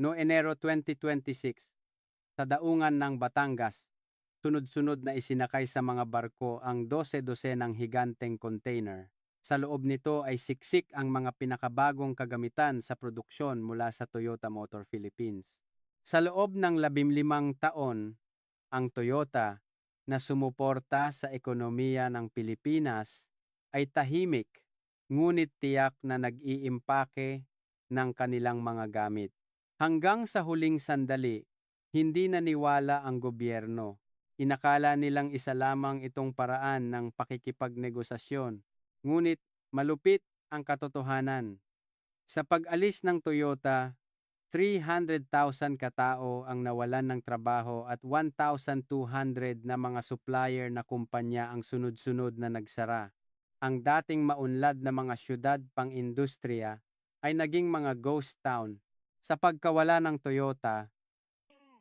No Enero 2026, sa daungan ng Batangas, sunod-sunod na isinakay sa mga barko ang 12-dosenang higanteng container. Sa loob nito ay siksik ang mga pinakabagong kagamitan sa produksyon mula sa Toyota Motor Philippines. Sa loob ng 15 taon, ang Toyota na sumuporta sa ekonomiya ng Pilipinas ay tahimik, ngunit tiyak na nag-iimpake ng kanilang mga gamit. Hanggang sa huling sandali, hindi naniwala ang gobyerno. Inakala nilang isa lamang itong paraan ng pakikipagnegosasyon. Ngunit malupit ang katotohanan. Sa pag-alis ng Toyota, 300,000 katao ang nawalan ng trabaho at 1,200 na mga supplier na kumpanya ang sunod-sunod na nagsara. Ang dating maunlad na mga syudad pang-industriya ay naging mga ghost town sa pagkawala ng Toyota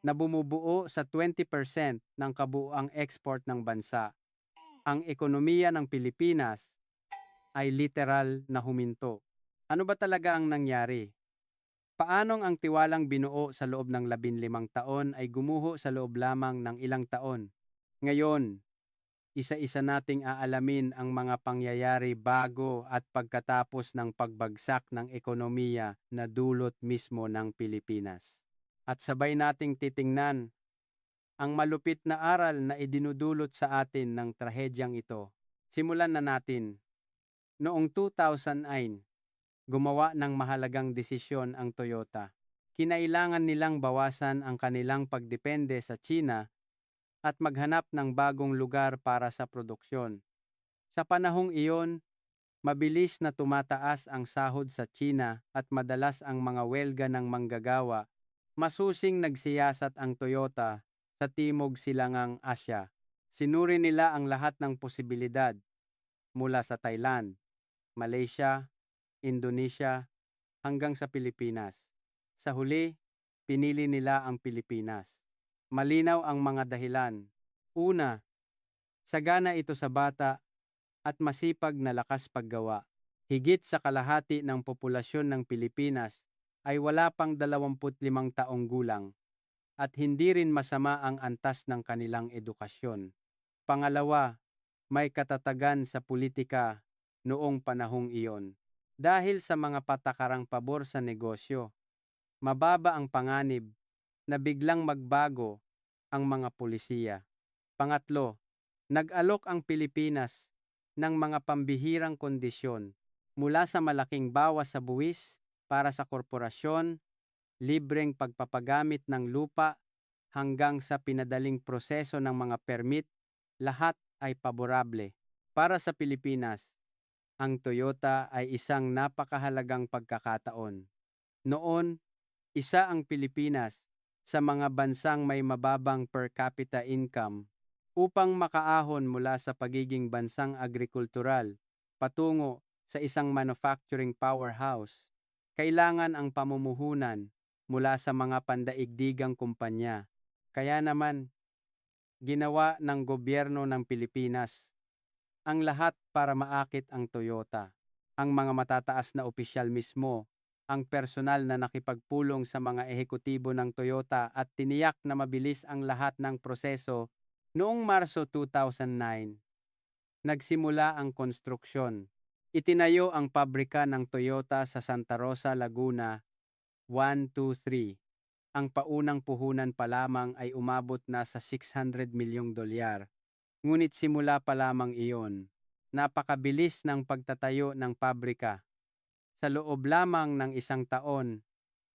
na bumubuo sa 20% ng kabuuang export ng bansa. Ang ekonomiya ng Pilipinas ay literal na huminto. Ano ba talaga ang nangyari? Paanong ang tiwalang binuo sa loob ng 15 taon ay gumuho sa loob lamang ng ilang taon? Ngayon, isa-isa nating aalamin ang mga pangyayari bago at pagkatapos ng pagbagsak ng ekonomiya na dulot mismo ng Pilipinas. At sabay nating titingnan ang malupit na aral na idinudulot sa atin ng trahedyang ito. Simulan na natin. Noong 2009, gumawa ng mahalagang desisyon ang Toyota. Kinailangan nilang bawasan ang kanilang pagdepende sa China at maghanap ng bagong lugar para sa produksyon. Sa panahong iyon, mabilis na tumataas ang sahod sa China at madalas ang mga welga ng manggagawa. Masusing nagsiyasat ang Toyota sa Timog Silangang Asya. Sinuri nila ang lahat ng posibilidad mula sa Thailand, Malaysia, Indonesia, hanggang sa Pilipinas. Sa huli, pinili nila ang Pilipinas. Malinaw ang mga dahilan. Una, sagana ito sa bata at masipag na lakas paggawa. Higit sa kalahati ng populasyon ng Pilipinas ay wala pang 25 taong gulang at hindi rin masama ang antas ng kanilang edukasyon. Pangalawa, may katatagan sa politika noong panahong iyon. Dahil sa mga patakarang pabor sa negosyo, mababa ang panganib na biglang magbago ang mga pulisiya. Pangatlo, nag-alok ang Pilipinas ng mga pambihirang kondisyon mula sa malaking bawas sa buwis para sa korporasyon, libreng pagpapagamit ng lupa, hanggang sa pinadaling proseso ng mga permit, lahat ay paborable. Para sa Pilipinas, ang Toyota ay isang napakahalagang pagkakataon. Noon, isa ang Pilipinas sa mga bansang may mababang per capita income upang makaahon mula sa pagiging bansang agrikultural patungo sa isang manufacturing powerhouse. Kailangan ang pamumuhunan mula sa mga pandaigdigang kumpanya. Kaya naman, ginawa ng gobyerno ng Pilipinas ang lahat para maakit ang Toyota. Ang mga matataas na opisyal mismo, ang personal na nakipagpulong sa mga ehekutibo ng Toyota at tiniyak na mabilis ang lahat ng proseso. Noong Marso 2009, nagsimula ang konstruksyon. Itinayo ang pabrika ng Toyota sa Santa Rosa, Laguna, 123. Ang paunang puhunan pa lamang ay umabot na sa $600 milyong. Ngunit simula pa lamang iyon, napakabilis ng pagtatayo ng pabrika. Sa loob lamang ng isang taon,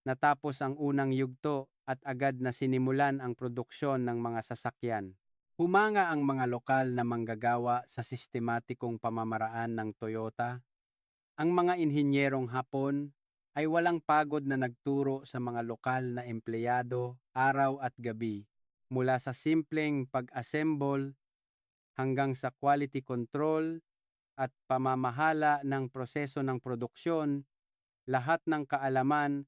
natapos ang unang yugto at agad na sinimulan ang produksyon ng mga sasakyan. Humanga ang mga lokal na manggagawa sa sistematikong pamamaraan ng Toyota. Ang mga inhinyerong Hapon ay walang pagod na nagturo sa mga lokal na empleyado araw at gabi, mula sa simpleng pag-assemble hanggang sa quality control at pamamahala ng proseso ng produksyon. Lahat ng kaalaman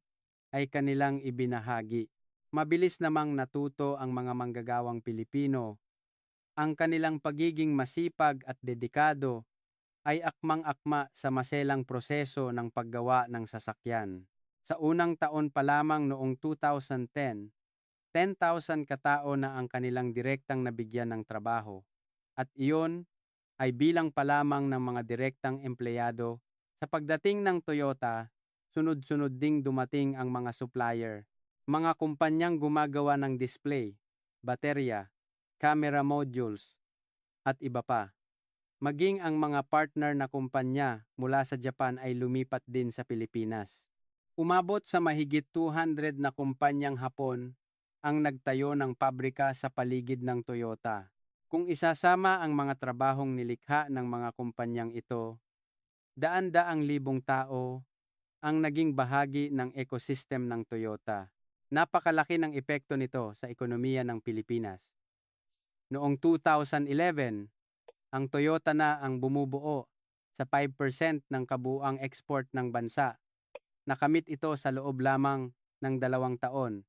ay kanilang ibinahagi. Mabilis namang natuto ang mga manggagawang Pilipino. Ang kanilang pagiging masipag at dedikado ay akmang-akma sa maselang proseso ng paggawa ng sasakyan. Sa unang taon pa lamang noong 2010, 10,000 katao na ang kanilang direktang nabigyan ng trabaho. At iyon ay bilang pa lamang ng mga direktang empleyado. Sa pagdating ng Toyota, sunod-sunod ding dumating ang mga supplier, mga kumpanyang gumagawa ng display, baterya, camera modules, at iba pa. Maging ang mga partner na kumpanya mula sa Japan ay lumipat din sa Pilipinas. Umabot sa mahigit 200 na kumpanyang Hapon ang nagtayo ng pabrika sa paligid ng Toyota. Kung isasama ang mga trabahong nilikha ng mga kumpanyang ito, daan-daang libong tao ang naging bahagi ng ecosystem ng Toyota. Napakalaki ng epekto nito sa ekonomiya ng Pilipinas. Noong 2011, ang Toyota na ang bumubuo sa 5% ng kabuuang export ng bansa. Nakamit ito sa loob lamang ng 2 taon.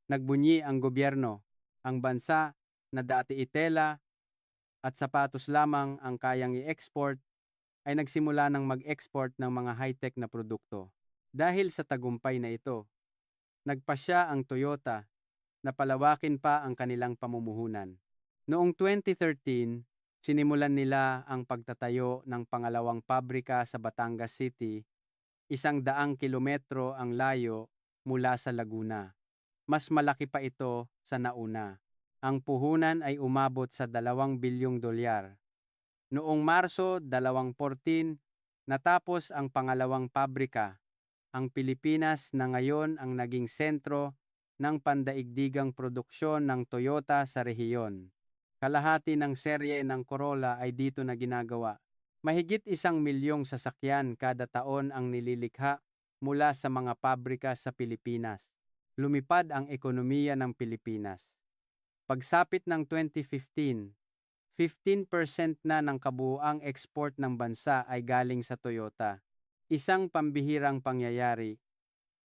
Nagbunyi ang gobyerno, ang bansa na dati itela at sapatos lamang ang kayang i-export ay nagsimula ng mag-export ng mga high-tech na produkto. Dahil sa tagumpay na ito, nagpasya ang Toyota na palawakin pa ang kanilang pamumuhunan. Noong 2013, sinimulan nila ang pagtatayo ng pangalawang pabrika sa Batangas City, 100 kilometro ang layo mula sa Laguna. Mas malaki pa ito sa nauna. Ang puhunan ay umabot sa 2 bilyong dolyar. Noong Marso 2014, natapos ang pangalawang pabrika. Ang Pilipinas na ngayon ang naging sentro ng pandaigdigang produksyon ng Toyota sa rehiyon. Kalahati ng serye ng Corolla ay dito na ginagawa. Mahigit 1 milyong sasakyan kada taon ang nililikha mula sa mga pabrika sa Pilipinas. Lumipad ang ekonomiya ng Pilipinas. Pagsapit ng 2015, 15% na ng kabuuang export ng bansa ay galing sa Toyota. Isang pambihirang pangyayari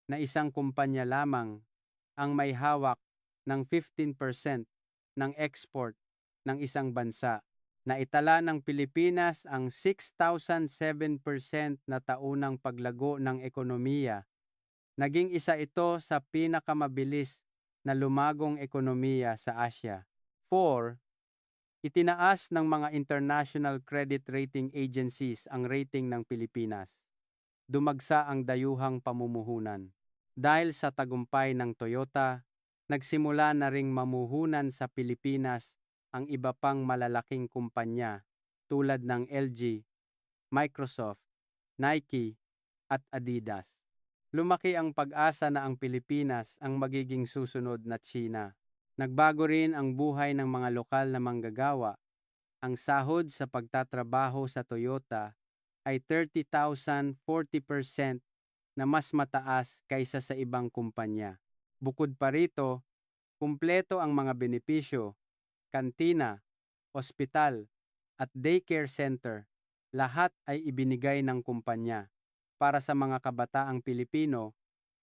na isang kumpanya lamang ang may hawak ng 15% ng export ng isang bansa. Naitala ng Pilipinas ang 6,007% na taunang paglago ng ekonomiya. Naging isa ito sa pinakamabilis na lumagong ekonomiya sa Asia. 4. Itinaas ng mga international credit rating agencies ang rating ng Pilipinas. Dumagsa ang dayuhang pamumuhunan. Dahil sa tagumpay ng Toyota, nagsimula na ring mamuhunan sa Pilipinas ang iba pang malalaking kumpanya tulad ng LG, Microsoft, Nike, at Adidas. Lumaki ang pag-asa na ang Pilipinas ang magiging susunod na China. Nagbago rin ang buhay ng mga lokal na manggagawa. Ang sahod sa pagtatrabaho sa Toyota ay 30,000, 40% na mas mataas kaysa sa ibang kumpanya. Bukod pa rito, kumpleto ang mga benepisyo, kantina, ospital, at daycare center. Lahat ay ibinigay ng kumpanya. Para sa mga kabataang Pilipino,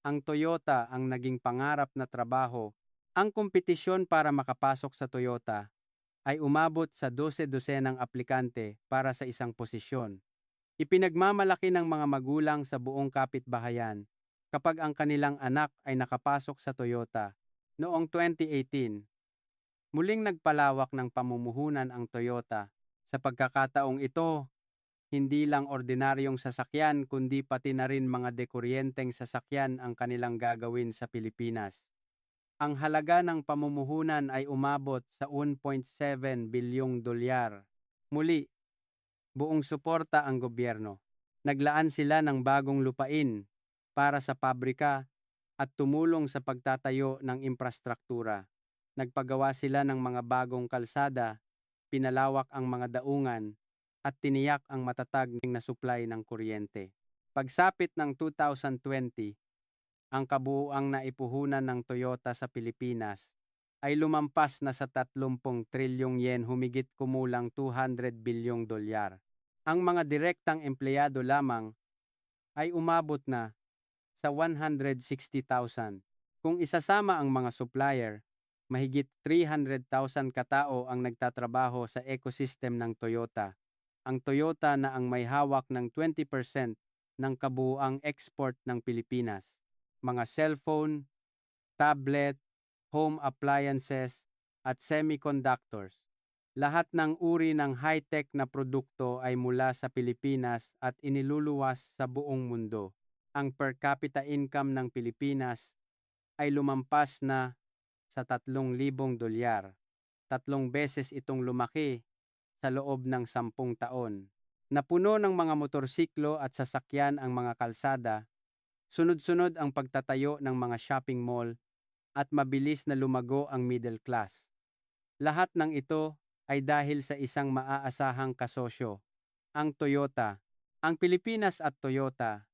ang Toyota ang naging pangarap na trabaho. Ang kompetisyon para makapasok sa Toyota ay umabot sa 12 dosenang aplikante para sa isang posisyon. Ipinagmamalaki ng mga magulang sa buong kapitbahayan kapag ang kanilang anak ay nakapasok sa Toyota. Noong 2018, muling nagpalawak ng pamumuhunan ang Toyota. Sa pagkakataong ito, hindi lang ordinaryong sasakyan kundi pati na rin mga dekuryenteng sasakyan ang kanilang gagawin sa Pilipinas. Ang halaga ng pamumuhunan ay umabot sa 1.7 bilyong dolyar. Muli, buong suporta ang gobyerno. Naglaan sila ng bagong lupain para sa pabrika at tumulong sa pagtatayo ng infrastruktura. Nagpagawa sila ng mga bagong kalsada, pinalawak ang mga daungan, at tiniyak ang matatag na supply ng kuryente. Pagsapit ng 2020, ang kabuuang naipuhunan ng Toyota sa Pilipinas ay lumampas na sa 30 trilyong yen, humigit kumulang 200 bilyong dolyar. Ang mga direktang empleyado lamang ay umabot na sa 160,000. Kung isasama ang mga supplier, mahigit 300,000 katao ang nagtatrabaho sa ecosystem ng Toyota. Ang Toyota na ang may hawak ng 20% ng kabuuang export ng Pilipinas. mga cellphone, tablet, home appliances, at semiconductors. Lahat ng uri ng high-tech na produkto ay mula sa Pilipinas at iniluluwas sa buong mundo. Ang per capita income ng Pilipinas ay lumampas na sa $3,000. 3 beses itong lumaki sa loob ng 10 taon. Napuno ng mga motorsiklo at sasakyan ang mga kalsada, sunod-sunod ang pagtatayo ng mga shopping mall at mabilis na lumago ang middle class. Lahat ng ito ay dahil sa isang maaasahang kasosyo, ang Toyota. Ang Pilipinas at Toyota,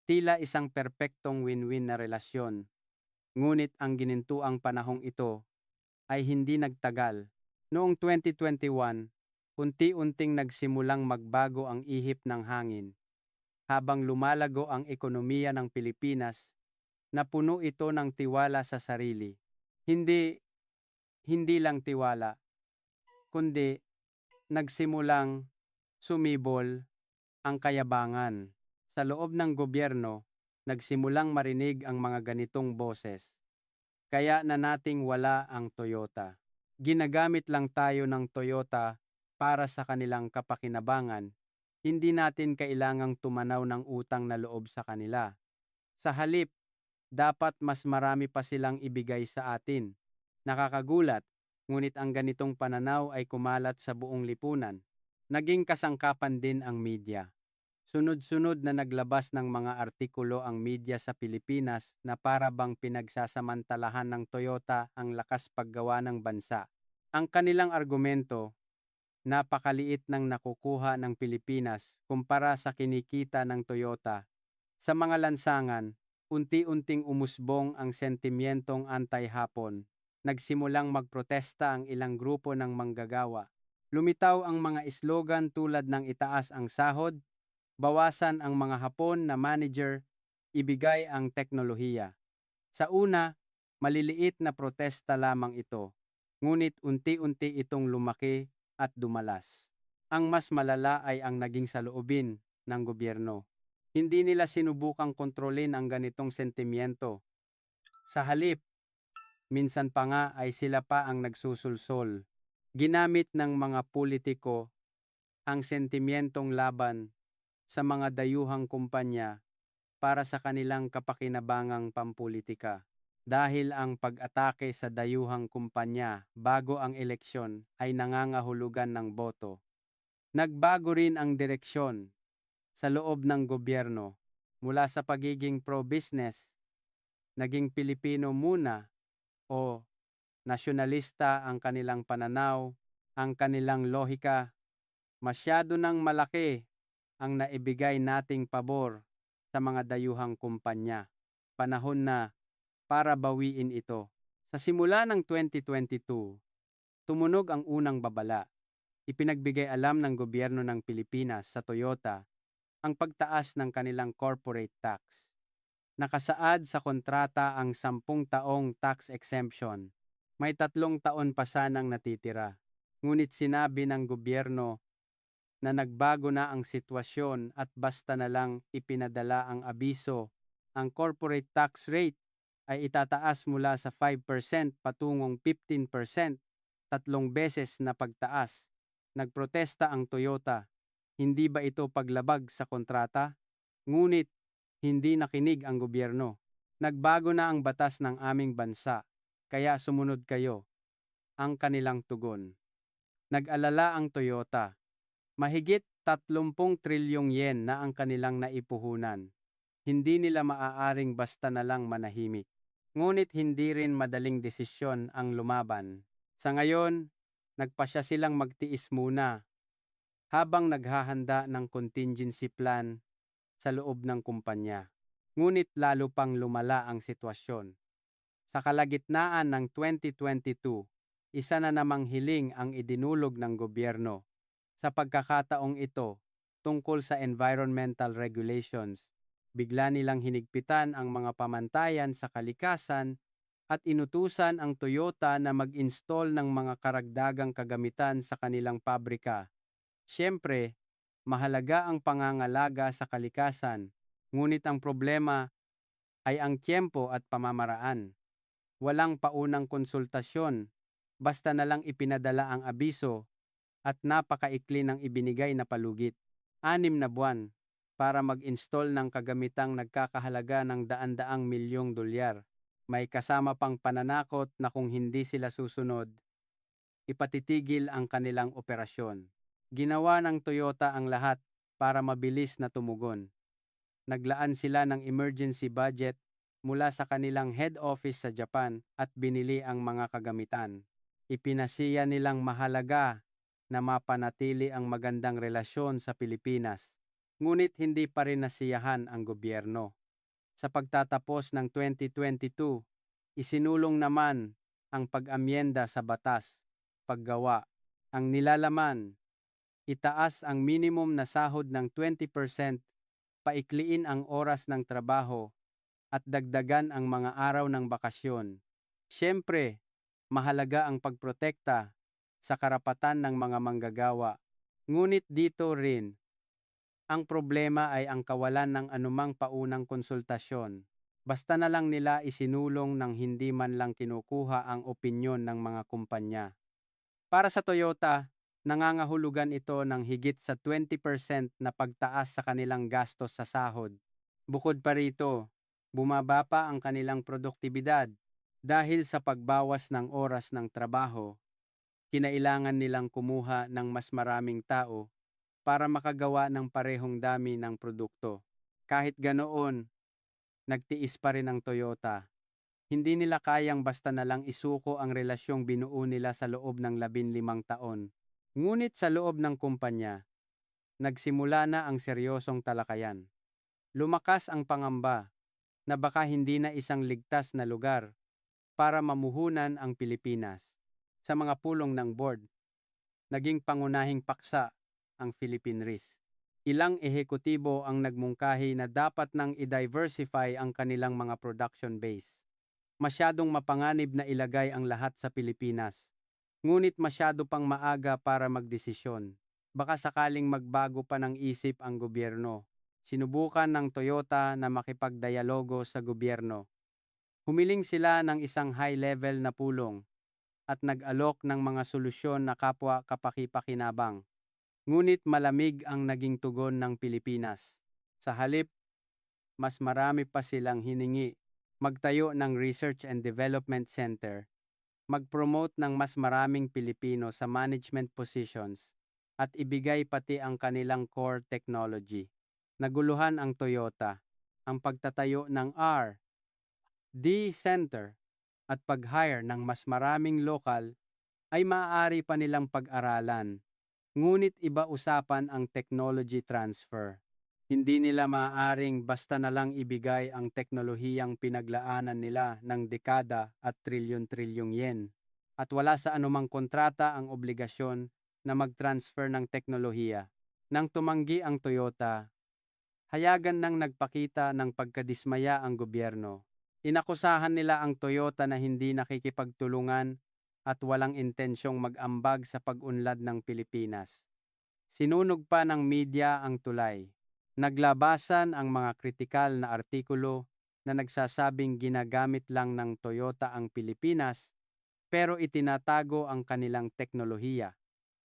tila isang perpektong win-win na relasyon. Ngunit ang ginintuang panahong ito ay hindi nagtagal. Noong 2021, unti-unting nagsimulang magbago ang ihip ng hangin. Habang lumalago ang ekonomiya ng Pilipinas, napuno ito ng tiwala sa sarili. Hindi lang tiwala, kundi nagsimulang sumibol ang kayabangan. Sa loob ng gobyerno, nagsimulang marinig ang mga ganitong boses. Kaya na nating wala ang Toyota. Ginagamit lang tayo ng Toyota para sa kanilang kapakinabangan. Hindi natin kailangang tumanaw ng utang na loob sa kanila. Sa halip, dapat mas marami pa silang ibigay sa atin. Nakakagulat, ngunit ang ganitong pananaw ay kumalat sa buong lipunan. Naging kasangkapan din ang media. Sunod-sunod na naglabas ng mga artikulo ang media sa Pilipinas na para bang pinagsasamantalahan ng Toyota ang lakas paggawa ng bansa. Ang kanilang argumento, napakaliit ng nakukuha ng Pilipinas kumpara sa kinikita ng Toyota. Sa mga lansangan, unti-unting umusbong ang sentimyentong anti-Hapon. Nagsimulang magprotesta ang ilang grupo ng manggagawa. Lumitaw ang mga slogan tulad ng itaas ang sahod, bawasan ang mga Hapon na manager, ibigay ang teknolohiya. Sa una, maliliit na protesta lamang ito, ngunit unti-unti itong lumaki at dumalas. Ang mas malala ay ang naging saloobin ng gobyerno. Hindi nila sinubukang kontrolin ang ganitong sentimiento. Sa halip, minsan pa nga ay sila pa ang nagsusulsol. Ginamit ng mga politiko ang sentimientong laban sa mga dayuhang kumpanya para sa kanilang kapakinabangang pampulitika. Dahil ang pag-atake sa dayuhang kumpanya bago ang eleksyon ay nangangahulugan ng boto. Nagbago rin ang direksyon sa loob ng gobyerno mula sa pagiging pro-business, naging Pilipino muna o nasyonalista ang kanilang pananaw, ang kanilang lohika. Masyado nang malaki ang naibigay nating pabor sa mga dayuhang kumpanya. Panahon na para bawiin ito. Sa simula ng 2022, tumunog ang unang babala. Ipinagbigay alam ng gobyerno ng Pilipinas sa Toyota ang pagtaas ng kanilang corporate tax. Nakasaad sa kontrata ang 10 taong tax exemption. May 3 taon pa sanang natitira. Ngunit sinabi ng gobyerno na nagbago na ang sitwasyon at basta na lang ipinadala ang abiso, ang corporate tax rate ay itataas mula sa 5% patungong 15%, 3 beses na pagtaas. Nagprotesta ang Toyota. Hindi ba ito paglabag sa kontrata? Ngunit, hindi nakinig ang gobyerno. Nagbago na ang batas ng aming bansa, kaya sumunod kayo. Ang kanilang tugon. Nag-alala ang Toyota. Mahigit 30 trilyong yen na ang kanilang naipuhunan. Hindi nila maaaring basta na lang manahimik. Ngunit hindi rin madaling desisyon ang lumaban. Sa ngayon, nagpasya silang magtiis muna habang naghahanda ng contingency plan sa loob ng kumpanya. Ngunit lalo pang lumala ang sitwasyon. Sa kalagitnaan ng 2022, isa na namang hiling ang idinulog ng gobyerno. Sa pagkakataong ito, tungkol sa environmental regulations, bigla nilang hinigpitan ang mga pamantayan sa kalikasan at inutusan ang Toyota na mag-install ng mga karagdagang kagamitan sa kanilang pabrika. Siyempre, mahalaga ang pangangalaga sa kalikasan, ngunit ang problema ay ang tiyempo at pamamaraan. Walang paunang konsultasyon, basta na lang ipinadala ang abiso at napakaikli ng ibinigay na palugit. 6 na buwan para mag-install ng kagamitang nagkakahalaga ng daan-daang milyong dolyar. May kasama pang pananakot na kung hindi sila susunod, ipatitigil ang kanilang operasyon. Ginawa ng Toyota ang lahat para mabilis na tumugon. Naglaan sila ng emergency budget mula sa kanilang head office sa Japan at binili ang mga kagamitan. Ipinasiya nilang mahalaga na mapanatili ang magandang relasyon sa Pilipinas. Ngunit hindi pa rin nasiyahan ang gobyerno. Sa pagtatapos ng 2022, isinulong naman ang pag-amyenda sa batas, paggawa. Ang nilalaman, itaas ang minimum na sahod ng 20%, paikliin ang oras ng trabaho, at dagdagan ang mga araw ng bakasyon. Siyempre, mahalaga ang pagprotekta sa karapatan ng mga manggagawa. Ngunit dito rin, ang problema ay ang kawalan ng anumang paunang konsultasyon. Basta na lang nila isinulong ng hindi man lang kinukuha ang opinyon ng mga kumpanya. Para sa Toyota, nangangahulugan ito ng higit sa 20% na pagtaas sa kanilang gastos sa sahod. Bukod pa rito, bumaba pa ang kanilang produktibidad dahil sa pagbawas ng oras ng trabaho. Kinailangan nilang kumuha ng mas maraming tao para makagawa ng parehong dami ng produkto. Kahit ganoon, nagtiis pa rin ang Toyota. Hindi nila kayang basta na lang isuko ang relasyong binuo nila sa loob ng 15 taon. Ngunit sa loob ng kumpanya, nagsimula na ang seryosong talakayan. Lumakas ang pangamba na baka hindi na isang ligtas na lugar para mamuhunan ang Pilipinas. Sa mga pulong ng board, naging pangunahing paksa ang Philippine Risk. Ilang ehekutibo ang nagmungkahi na dapat nang i-diversify ang kanilang mga production base. Masyadong mapanganib na ilagay ang lahat sa Pilipinas. Ngunit masyado pang maaga para magdesisyon. Baka sakaling magbago pa ng isip ang gobyerno. Sinubukan ng Toyota na makipagdialogo sa gobyerno. Humiling sila ng isang high-level na pulong at nag-alok ng mga solusyon na kapwa kapaki-pakinabang. Ngunit malamig ang naging tugon ng Pilipinas. Sa halip, mas marami pa silang hiningi. Magtayo ng Research and Development Center, mag-promote ng mas maraming Pilipino sa management positions, at ibigay pati ang kanilang core technology. Naguluhan ang Toyota, ang pagtatayo ng R&D Center at pag-hire ng mas maraming lokal ay maaari pa nilang pag-aralan. Ngunit iba usapan ang technology transfer. Hindi nila maaaring basta na lang ibigay ang teknolohiyang pinaglaanan nila ng dekada at trilyon-trilyong yen. At wala sa anumang kontrata ang obligasyon na mag-transfer ng teknolohiya. Nang tumanggi ang Toyota, hayagan nang nagpakita ng pagkadismaya ang gobyerno. Inakusahan nila ang Toyota na hindi nakikipagtulungan at walang intensyong mag-ambag sa pag-unlad ng Pilipinas. Sinunog pa ng media ang tulay. Naglabasan ang mga kritikal na artikulo na nagsasabing ginagamit lang ng Toyota ang Pilipinas pero itinatago ang kanilang teknolohiya.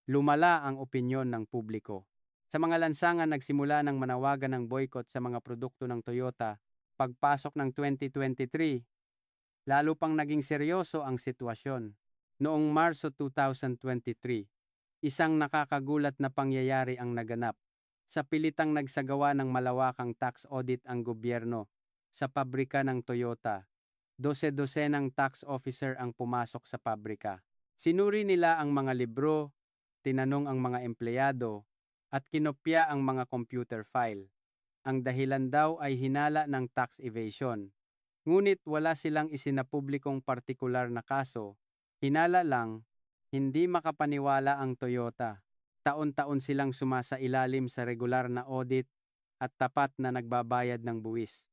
Lumala ang opinyon ng publiko. Sa mga lansangan nagsimula ng manawagan ng boycott sa mga produkto ng Toyota. Pagpasok ng 2023, lalo pang naging seryoso ang sitwasyon. Noong Marso 2023, isang nakakagulat na pangyayari ang naganap. Sa pilitang nagsagawa ng malawakang tax audit ang gobyerno sa pabrika ng Toyota, 12-dosenang tax officer ang pumasok sa pabrika. Sinuri nila ang mga libro, tinanong ang mga empleyado, at kinopya ang mga computer file. Ang dahilan daw ay hinala ng tax evasion. Ngunit wala silang isinapublikong partikular na kaso. Hinala lang, hindi makapaniwala ang Toyota. Taon-taon silang sumasailalim sa regular na audit at tapat na nagbabayad ng buwis.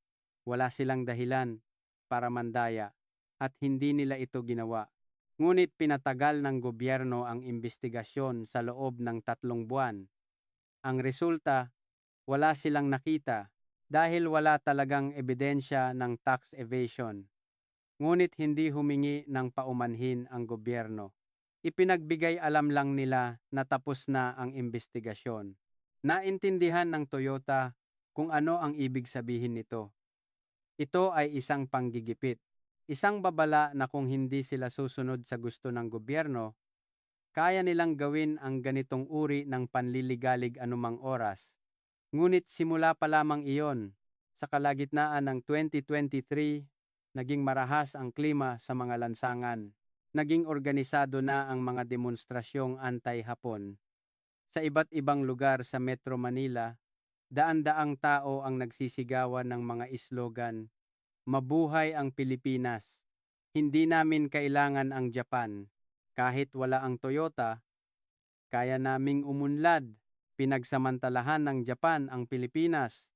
Wala silang dahilan para mandaya at hindi nila ito ginawa. Ngunit pinatagal ng gobyerno ang imbestigasyon sa loob ng 3 buwan. Ang resulta, wala silang nakita dahil wala talagang ebidensya ng tax evasion. Ngunit hindi humingi ng paumanhin ang gobyerno. Ipinagbigay alam lang nila na tapos na ang investigasyon. Naintindihan ng Toyota kung ano ang ibig sabihin nito. Ito ay isang panggigipit. Isang babala na kung hindi sila susunod sa gusto ng gobyerno, kaya nilang gawin ang ganitong uri ng panliligalig anumang oras. Ngunit simula pa lamang iyon, sa kalagitnaan ng 2023, naging marahas ang klima sa mga lansangan. Naging organisado na ang mga demonstrasyong anti-Hapon. Sa iba't ibang lugar sa Metro Manila, daan-daang tao ang nagsisigawan ng mga islogan, "Mabuhay ang Pilipinas! Hindi namin kailangan ang Japan. Kahit wala ang Toyota, kaya naming umunlad. Pinagsamantalahan ng Japan ang Pilipinas.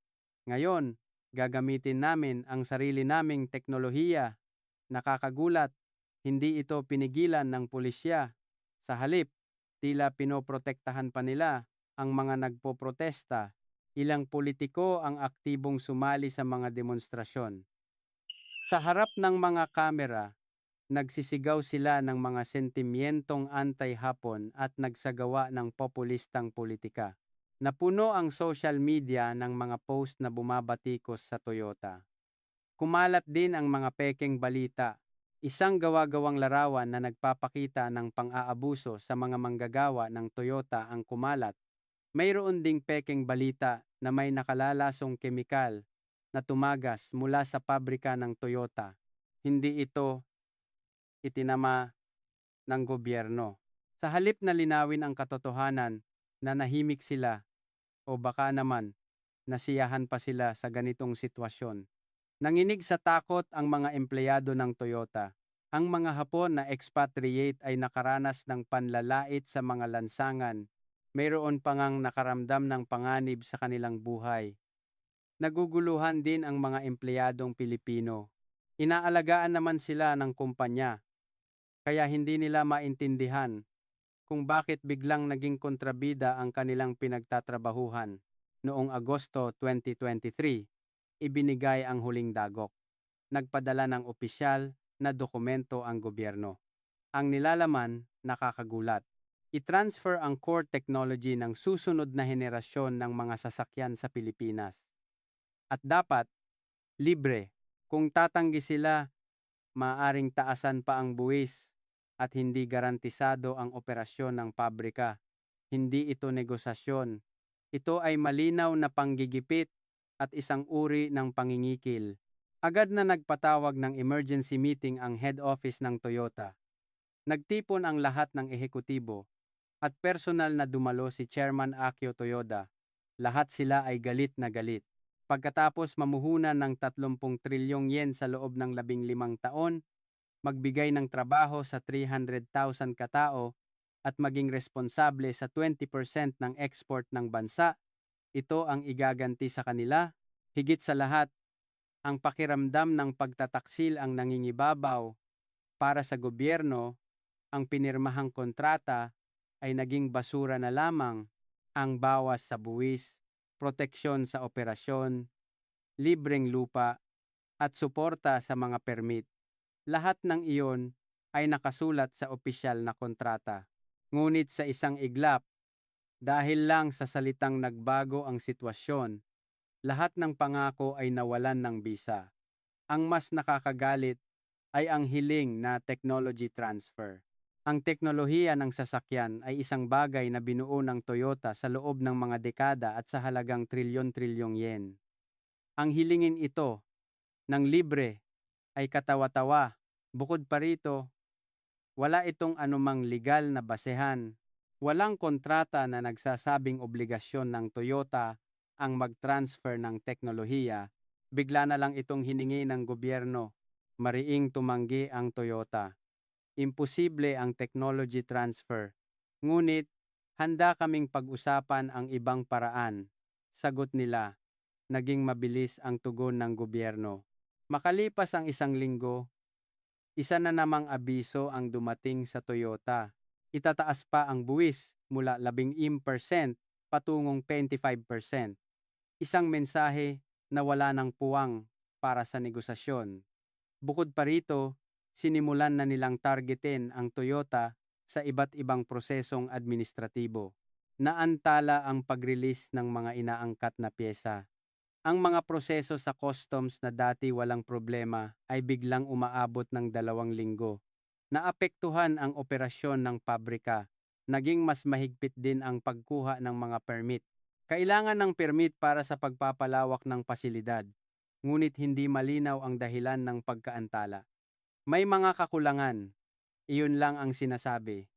Ngayon, gagamitin namin ang sarili naming teknolohiya." Nakakagulat, hindi ito pinigilan ng pulisya. Sa halip, tila pinoprotektahan pa nila ang mga nagpoprotesta. Ilang politiko ang aktibong sumali sa mga demonstrasyon. Sa harap ng mga kamera, nagsisigaw sila ng mga sentimyentong anti-Hapon at nagsagawa ng populistang politika. Napuno ang social media ng mga post na bumabatikos sa Toyota. Kumalat din ang mga pekeng balita, isang gawa-gawang larawan na nagpapakita ng pang-aabuso sa mga manggagawa ng Toyota ang kumalat. Mayroon ding pekeng balita na may nakalalasong kemikal na tumagas mula sa pabrika ng Toyota. Hindi ito itinama ng gobyerno. Sa halip na linawin ang katotohanan, nanahimik sila o baka naman nasiyahan pa sila sa ganitong sitwasyon. Nanginig sa takot ang mga empleyado ng Toyota. Ang mga Hapon na expatriate ay nakaranas ng panlalait sa mga lansangan. Mayroon pa ngang nakaramdam ng panganib sa kanilang buhay. Naguguluhan din ang mga empleyadong Pilipino. Inaalagaan naman sila ng kumpanya, kaya hindi nila maintindihan kung bakit biglang naging kontrabida ang kanilang pinagtatrabahuhan. Noong Agosto 2023, ibinigay ang huling dagok. Nagpadala ng opisyal na dokumento ang gobyerno. Ang nilalaman, nakakagulat. I-transfer ang core technology ng susunod na henerasyon ng mga sasakyan sa Pilipinas. At dapat, libre. Kung tatanggi sila, maaring taasan pa ang buwis at hindi garantisado ang operasyon ng pabrika. Hindi ito negosasyon. Ito ay malinaw na panggigipit at isang uri ng pangingikil. Agad na nagpatawag ng emergency meeting ang head office ng Toyota. Nagtipon ang lahat ng ehekutibo at personal na dumalo si Chairman Akio Toyoda. Lahat sila ay galit na galit. Pagkatapos mamuhunan ng 30 trilyong yen sa loob ng 15 taon, magbigay ng trabaho sa 300,000 katao at maging responsable sa 20% ng export ng bansa, ito ang igaganti sa kanila. Higit sa lahat, ang pakiramdam ng pagtataksil ang nangingibabaw. Para sa gobyerno, ang pinirmahang kontrata ay naging basura na lamang. Ang bawas sa buwis, proteksyon sa operasyon, libreng lupa, at suporta sa mga permit. Lahat ng iyon ay nakasulat sa opisyal na kontrata. Ngunit sa isang iglap, dahil lang sa salitang nagbago ang sitwasyon, lahat ng pangako ay nawalan ng bisa. Ang mas nakakagalit ay ang hiling na technology transfer. Ang teknolohiya ng sasakyan ay isang bagay na binuo ng Toyota sa loob ng mga dekada at sa halagang trilyon-trilyong yen. Ang hilingin ito ng libre ay katawa-tawa. Bukod pa rito, wala itong anumang legal na basehan. Walang kontrata na nagsasabing obligasyon ng Toyota ang mag-transfer ng teknolohiya. Bigla na lang itong hiningi ng gobyerno. Mariing tumanggi ang Toyota. Imposible ang technology transfer. Ngunit, handa kaming pag-usapan ang ibang paraan. Sagot nila. Naging mabilis ang tugon ng gobyerno. Makalipas ang isang linggo, isa na namang abiso ang dumating sa Toyota. Itataas pa ang buwis mula 15% patungong 25%. Isang mensahe na wala ng puwang para sa negosasyon. Bukod pa rito, sinimulan na nilang targetin ang Toyota sa iba't ibang prosesong administratibo. Naantala ang pag-release ng mga inaangkat na pyesa. Ang mga proseso sa customs na dati walang problema ay biglang umaabot ng 2 linggo. Naapektuhan ang operasyon ng pabrika. Naging mas mahigpit din ang pagkuha ng mga permit. Kailangan ng permit para sa pagpapalawak ng pasilidad, ngunit hindi malinaw ang dahilan ng pagkaantala. May mga kakulangan, iyon lang ang sinasabi.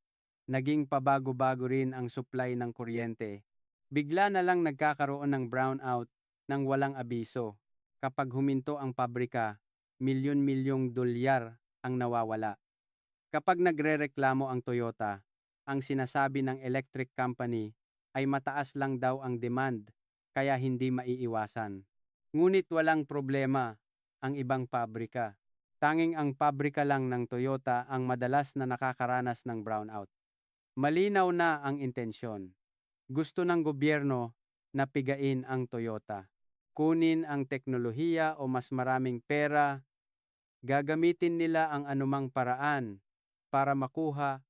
Naging pabago-bago rin ang supply ng kuryente. Bigla na lang nagkakaroon ng brownout nang walang abiso. Kapag huminto ang pabrika, milyon-milyong dolyar ang nawawala. Kapag nagrereklamo ang Toyota, ang sinasabi ng electric company ay mataas lang daw ang demand kaya hindi maiiwasan. Ngunit walang problema ang ibang pabrika. Tanging ang pabrika lang ng Toyota ang madalas na nakakaranas ng brownout. Malinaw na ang intensyon. Gusto ng gobyerno na pigain ang Toyota. Kunin ang teknolohiya o mas maraming pera, gagamitin nila ang anumang paraan para makuha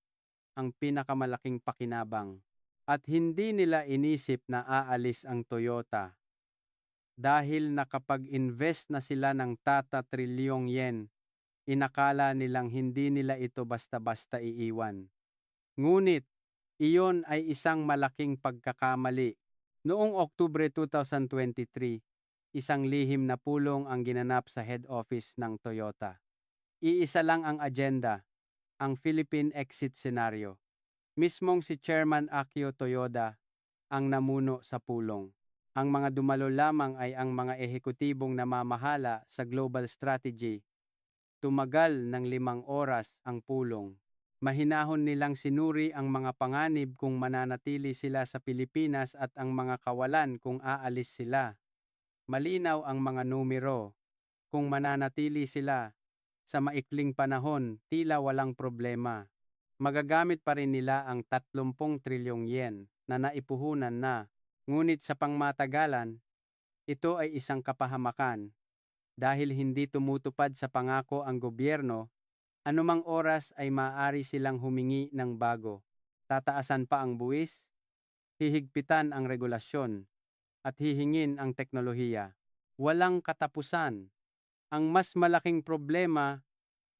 ang pinakamalaking pakinabang. At hindi nila inisip na aalis ang Toyota dahil nakapag-invest na sila ng trilyong yen, inakala nilang hindi nila ito basta-basta iiwan. Ngunit, iyon ay isang malaking pagkakamali. Noong Oktubre 2023, isang lihim na pulong ang ginanap sa head office ng Toyota. Iisa lang ang agenda, ang Philippine exit scenario. Mismong si Chairman Akio Toyoda ang namuno sa pulong. Ang mga dumalo lamang ay ang mga ehekutibong namamahala sa global strategy. Tumagal ng 5 oras ang pulong. Mahinahon nilang sinuri ang mga panganib kung mananatili sila sa Pilipinas at ang mga kawalan kung aalis sila. Malinaw ang mga numero. Kung mananatili sila sa maikling panahon, tila walang problema. Magagamit pa rin nila ang 30 trilyong yen na naipuhunan na, ngunit sa pangmatagalan, ito ay isang kapahamakan. Dahil hindi tumutupad sa pangako ang gobyerno, anumang oras ay maaari silang humingi ng bago. Tataasan pa ang buwis, hihigpitan ang regulasyon, at hihingin ang teknolohiya. Walang katapusan. Ang mas malaking problema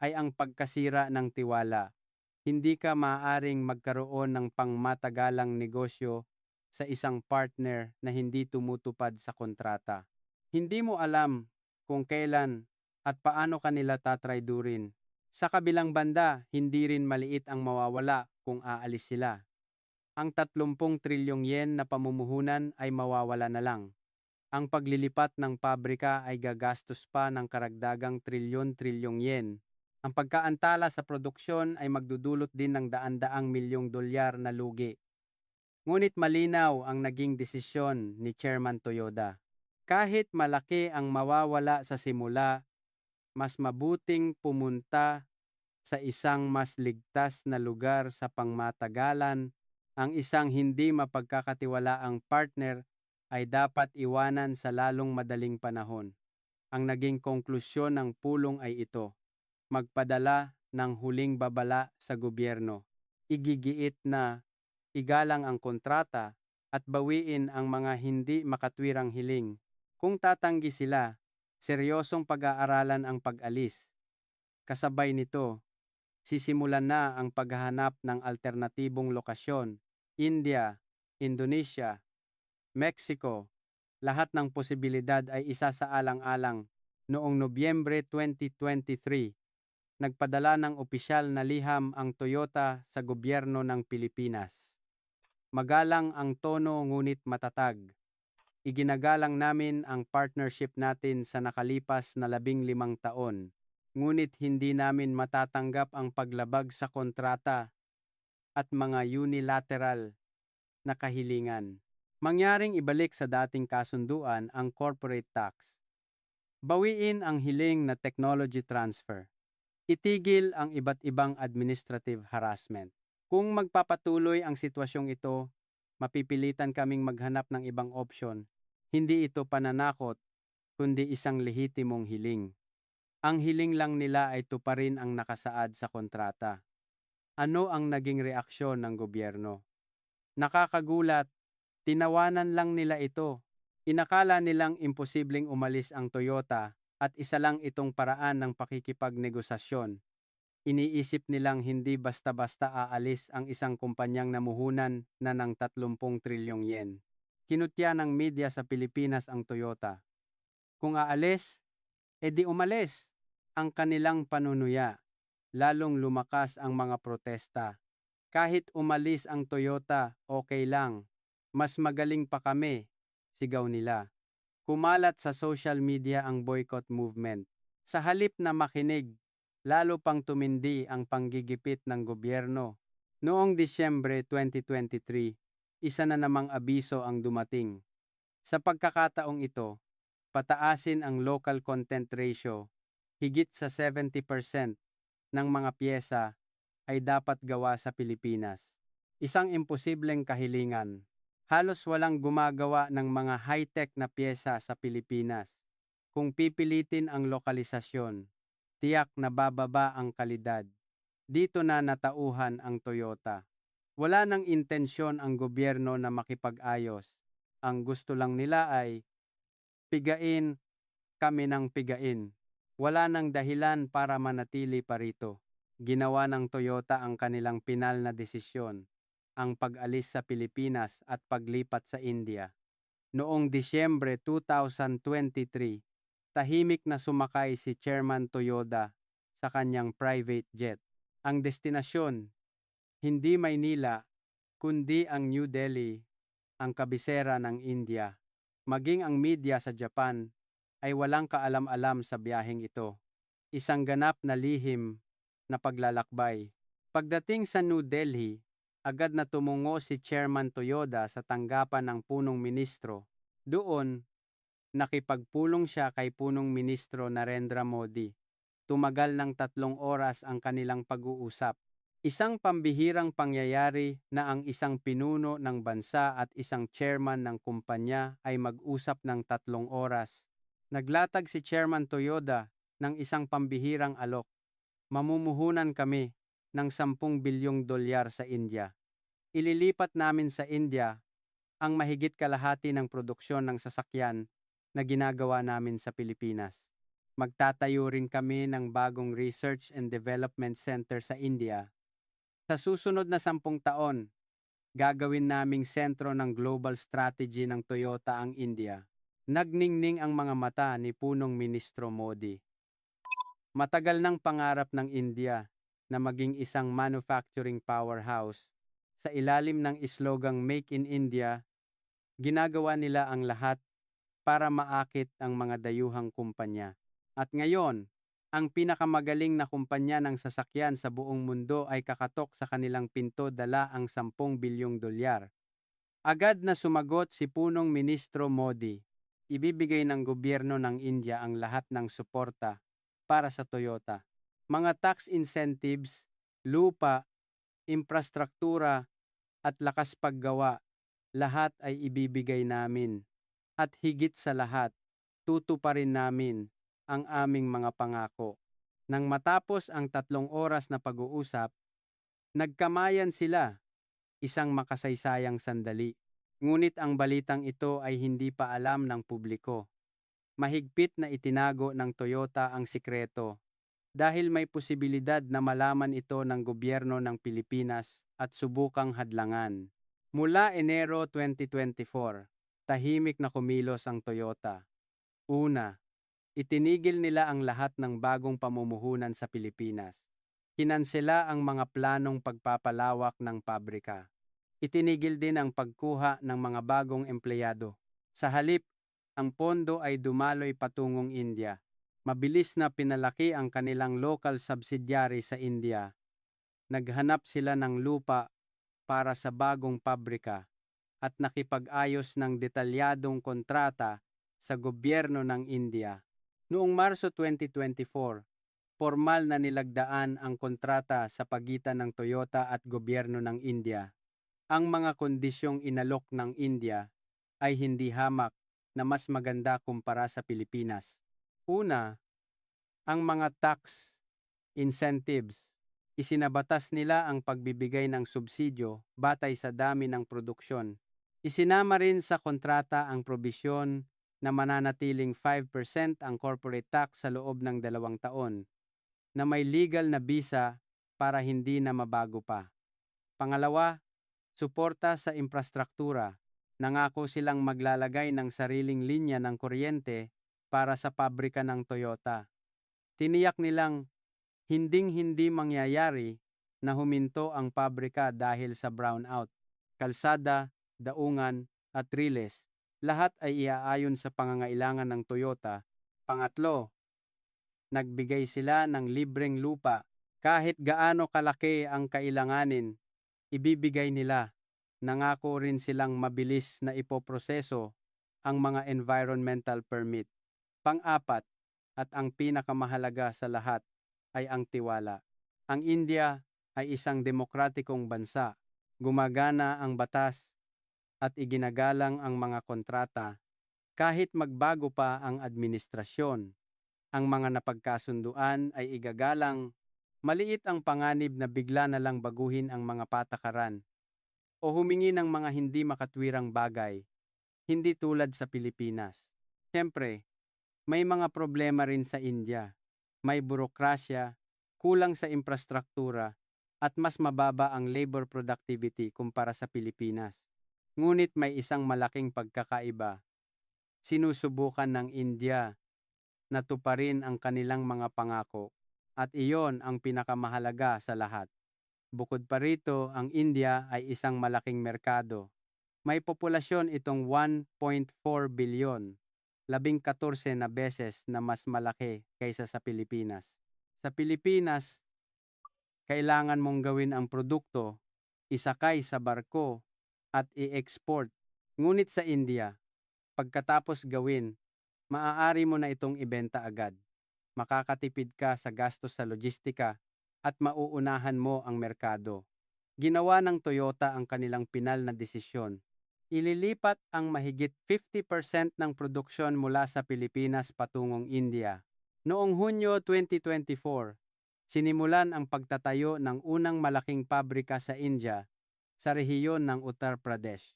ay ang pagkasira ng tiwala. Hindi ka maaaring magkaroon ng pangmatagalang negosyo sa isang partner na hindi tumutupad sa kontrata. Hindi mo alam kung kailan at paano kanila tatraydurin. Sa kabilang banda, hindi rin maliit ang mawawala kung aalis sila. Ang 30 trilyong yen na pamumuhunan ay mawawala na lang. Ang paglilipat ng pabrika ay gagastos pa ng karagdagang trilyon-trilyong yen. Ang pagkaantala sa produksyon ay magdudulot din ng daan-daang milyong dolyar na lugi. Ngunit malinaw ang naging desisyon ni Chairman Toyoda. Kahit malaki ang mawawala sa simula, mas mabuting pumunta sa isang mas ligtas na lugar sa pangmatagalan. Ang isang hindi mapagkakatiwalaang partner ay dapat iwanan sa lalong madaling panahon. Ang naging konklusyon ng pulong ay ito: magpadala ng huling babala sa gobyerno. Igigiit na igalang ang kontrata at bawiin ang mga hindi makatwirang hiling. Kung tatanggi sila, seryosong pag-aaralan ang pag-alis. Kasabay nito, sisimulan na ang paghahanap ng alternatibong lokasyon. India, Indonesia, Mexico, lahat ng posibilidad ay isa sa alang-alang. Noong Nobyembre 2023, nagpadala ng opisyal na liham ang Toyota sa gobyerno ng Pilipinas. Magalang ang tono ngunit matatag. Iginagalang namin ang partnership natin sa nakalipas na 15 taon, ngunit hindi namin matatanggap ang paglabag sa kontrata at mga unilateral na kahilingan. Mangyaring ibalik sa dating kasunduan ang corporate tax. Bawiin ang hiling na technology transfer. Itigil ang iba't ibang administrative harassment. Kung magpapatuloy ang sitwasyong ito, mapipilitan kaming maghanap ng ibang opsyon. Hindi ito pananakot, kundi isang lehitimong hiling. Ang hiling lang nila ay tuparin ang nakasaad sa kontrata. Ano ang naging reaksyon ng gobyerno? Nakakagulat, tinawanan lang nila ito. Inakala nilang imposibleng umalis ang Toyota at isa lang itong paraan ng pakikipagnegosasyon. Iniisip nilang hindi basta-basta aalis ang isang kumpanyang namuhunan na ng 30 trilyong yen. Kinutya ng media sa Pilipinas ang Toyota. Kung aalis, edi umalis ang kanilang panunuya. Lalong lumakas ang mga protesta. Kahit umalis ang Toyota, okay lang. Mas magaling pa kami, sigaw nila. Kumalat sa social media ang boycott movement. Sa halip na makinig, lalo pang tumindi ang panggigipit ng gobyerno. Noong Disyembre 2023, isa na namang abiso ang dumating. Sa pagkakataong ito, pataasin ang local content ratio. Higit sa 70% ng mga piyesa ay dapat gawa sa Pilipinas. Isang imposibleng kahilingan. Halos walang gumagawa ng mga high-tech na piyesa sa Pilipinas. Kung pipilitin ang lokalisasyon, tiyak na bababa ang kalidad. Dito na natauhan ang Toyota. Wala nang intensyon ang gobyerno na makipag-ayos. Ang gusto lang nila ay pigain kami ng pigain. Wala nang dahilan para manatili pa rito. Ginawa ng Toyota ang kanilang pinal na desisyon, ang pag-alis sa Pilipinas at paglipat sa India. Noong Disyembre 2023, tahimik na sumakay si Chairman Toyoda sa kanyang private jet. Ang destinasyon, hindi Maynila, kundi ang New Delhi, ang kabisera ng India. Maging ang media sa Japan ay walang kaalam-alam sa biyaheng ito. Isang ganap na lihim na paglalakbay. Pagdating sa New Delhi, agad na tumungo si Chairman Toyoda sa tanggapan ng punong ministro. Doon, nakipagpulong siya kay punong ministro Narendra Modi. Tumagal ng 3 oras ang kanilang pag-uusap. Isang pambihirang pangyayari na ang isang pinuno ng bansa at isang chairman ng kumpanya ay mag-usap ng 3 oras. Naglatag si Chairman Toyoda ng isang pambihirang alok. Mamumuhunan kami ng 10 bilyong dolyar sa India. Ililipat namin sa India ang mahigit kalahati ng produksyon ng sasakyan na ginagawa namin sa Pilipinas. Magtatayo rin kami ng bagong Research and Development Center sa India. Sa susunod na 10 taon, gagawin naming sentro ng global strategy ng Toyota ang India. Nagningning ang mga mata ni Punong Ministro Modi. Matagal ng pangarap ng India na maging isang manufacturing powerhouse. Sa ilalim ng islogang Make in India, ginagawa nila ang lahat para maakit ang mga dayuhang kumpanya. At ngayon, ang pinakamagaling na kumpanya ng sasakyan sa buong mundo ay kakatok sa kanilang pinto dala ang 10 bilyong dolyar. Agad na sumagot si Punong Ministro Modi. Ibibigay ng gobyerno ng India ang lahat ng suporta para sa Toyota. Mga tax incentives, lupa, infrastruktura at lakas paggawa, lahat ay ibibigay namin. At higit sa lahat, tutuparin namin ang aming mga pangako. Nang matapos ang 3 oras na pag-uusap, nagkamayan sila, isang makasaysayang sandali. Ngunit ang balitang ito ay hindi pa alam ng publiko. Mahigpit na itinago ng Toyota ang sikreto dahil may posibilidad na malaman ito ng gobyerno ng Pilipinas at subukang hadlangan. Mula Enero 2024, tahimik na kumilos ang Toyota. Una, itinigil nila ang lahat ng bagong pamumuhunan sa Pilipinas. Kinansela ang mga planong pagpapalawak ng pabrika. Itinigil din ang pagkuha ng mga bagong empleyado. Sa halip, ang pondo ay dumaloy patungong India. Mabilis na pinalaki ang kanilang local subsidiary sa India. Naghanap sila ng lupa para sa bagong pabrika at nakipag-ayos ng detalyadong kontrata sa gobyerno ng India. Noong Marso 2024, formal na nilagdaan ang kontrata sa pagitan ng Toyota at gobyerno ng India. Ang mga kondisyong inalok ng India ay hindi hamak na mas maganda kumpara sa Pilipinas. Una, ang mga tax incentives. Isinabatas nila ang pagbibigay ng subsidyo batay sa dami ng produksyon. Isinama rin sa kontrata ang probisyon na mananatiling 5% ang corporate tax sa loob ng 2 taon, na may legal na bisa para hindi na mabago pa. Pangalawa, suporta sa infrastruktura. Nangako silang maglalagay ng sariling linya ng kuryente para sa pabrika ng Toyota. Tiniyak nilang hinding-hindi mangyayari na huminto ang pabrika dahil sa brownout. Kalsada, daungan, at riles, lahat ay iaayon sa pangangailangan ng Toyota. Pangatlo, nagbigay sila ng libreng lupa. Kahit gaano kalaki ang kailanganin, ibibigay nila. Nangako rin silang mabilis na ipoproseso ang mga environmental permit. Pang-apat, at ang pinakamahalaga sa lahat, ay ang tiwala. Ang India ay isang demokratikong bansa. Gumagana ang batas at iginagalang ang mga kontrata kahit magbago pa ang administrasyon. Ang mga napagkasunduan ay igagalang. Maliit ang panganib na bigla na lang baguhin ang mga patakaran o humingi ng mga hindi makatwirang bagay, hindi tulad sa Pilipinas. Siyempre, may mga problema rin sa India. May burokrasya, kulang sa infrastruktura, at mas mababa ang labor productivity kumpara sa Pilipinas. Ngunit may isang malaking pagkakaiba. Sinusubukan ng India na tuparin ang kanilang mga pangako, at iyon ang pinakamahalaga sa lahat. Bukod pa rito, ang India ay isang malaking merkado. May populasyon itong 1.4 bilyon, 14 na beses na mas malaki kaysa sa Pilipinas. Sa Pilipinas, kailangan mong gawin ang produkto, isakay sa barko, at i-export. Ngunit sa India, pagkatapos gawin, maaari mo na itong ibenta agad. Makakatipid ka sa gastos sa logistika at mauunahan mo ang merkado. Ginawa ng Toyota ang kanilang pinal na desisyon. Ililipat ang mahigit 50% ng produksyon mula sa Pilipinas patungong India. Noong Hunyo 2024, sinimulan ang pagtatayo ng unang malaking pabrika sa India sa rehiyon ng Uttar Pradesh.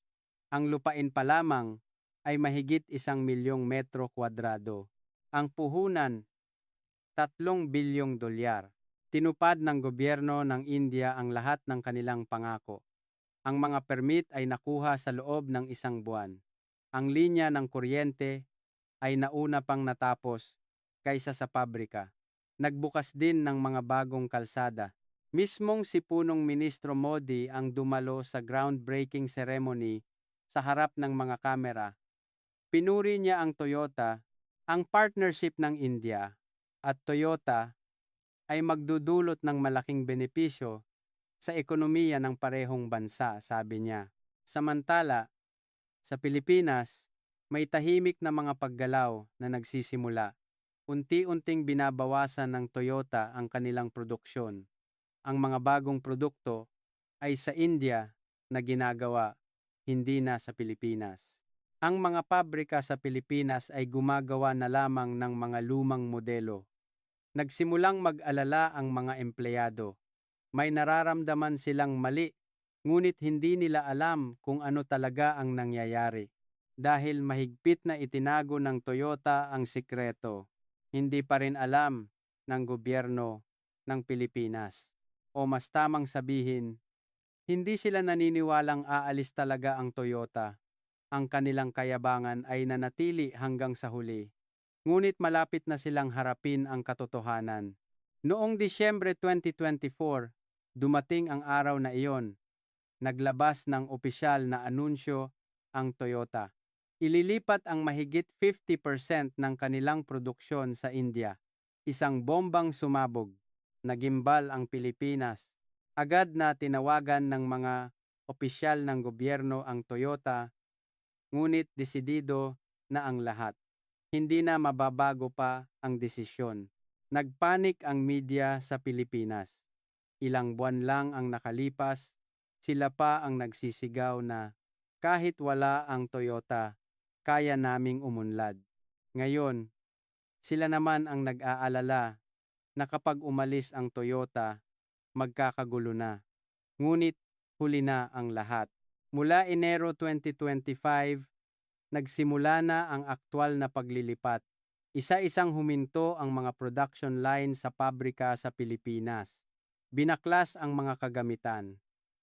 Ang lupain pa lamang ay mahigit 1 milyong metro kwadrado. Ang puhunan, 3 bilyong dolyar. Tinupad ng gobyerno ng India ang lahat ng kanilang pangako. Ang mga permit ay nakuha sa loob ng 1 buwan. Ang linya ng kuryente ay nauna pang natapos kaysa sa pabrika. Nagbukas din ng mga bagong kalsada. Mismong si punong Ministro Modi ang dumalo sa groundbreaking ceremony sa harap ng mga kamera. Pinuri niya ang Toyota, ang partnership ng India at Toyota ay magdudulot ng malaking benepisyo sa ekonomiya ng parehong bansa, sabi niya. Samantala, sa Pilipinas, may tahimik na mga paggalaw na nagsisimula. Unti-unting binabawasan ng Toyota ang kanilang produksyon. Ang mga bagong produkto ay sa India na ginagawa, hindi na sa Pilipinas. Ang mga pabrika sa Pilipinas ay gumagawa na lamang ng mga lumang modelo. Nagsimulang mag-alala ang mga empleyado. May nararamdaman silang mali, ngunit hindi nila alam kung ano talaga ang nangyayari. Dahil mahigpit na itinago ng Toyota ang sikreto, hindi pa rin alam ng gobyerno ng Pilipinas. O mas tamang sabihin, hindi sila naniniwalang aalis talaga ang Toyota. Ang kanilang kayabangan ay nanatili hanggang sa huli. Ngunit malapit na silang harapin ang katotohanan. Noong Disyembre 2024, dumating ang araw na iyon. Naglabas ng opisyal na anunsyo ang Toyota. Ililipat ang mahigit 50% ng kanilang produksyon sa India. Isang bombang sumabog. Nagimbal ang Pilipinas. Agad na tinawagan ng mga opisyal ng gobyerno ang Toyota, ngunit desidido na ang lahat. Hindi na mababago pa ang desisyon. Nagpanik ang media sa Pilipinas. Ilang buwan lang ang nakalipas, sila pa ang nagsisigaw na kahit wala ang Toyota, kaya naming umunlad. Ngayon, sila naman ang nag-aalala na kapag umalis ang Toyota, magkakagulo na. Ngunit huli na ang lahat. Mula Enero 2025, nagsimula na ang aktwal na paglilipat. Isa-isang huminto ang mga production line sa pabrika sa Pilipinas. Binaklas ang mga kagamitan.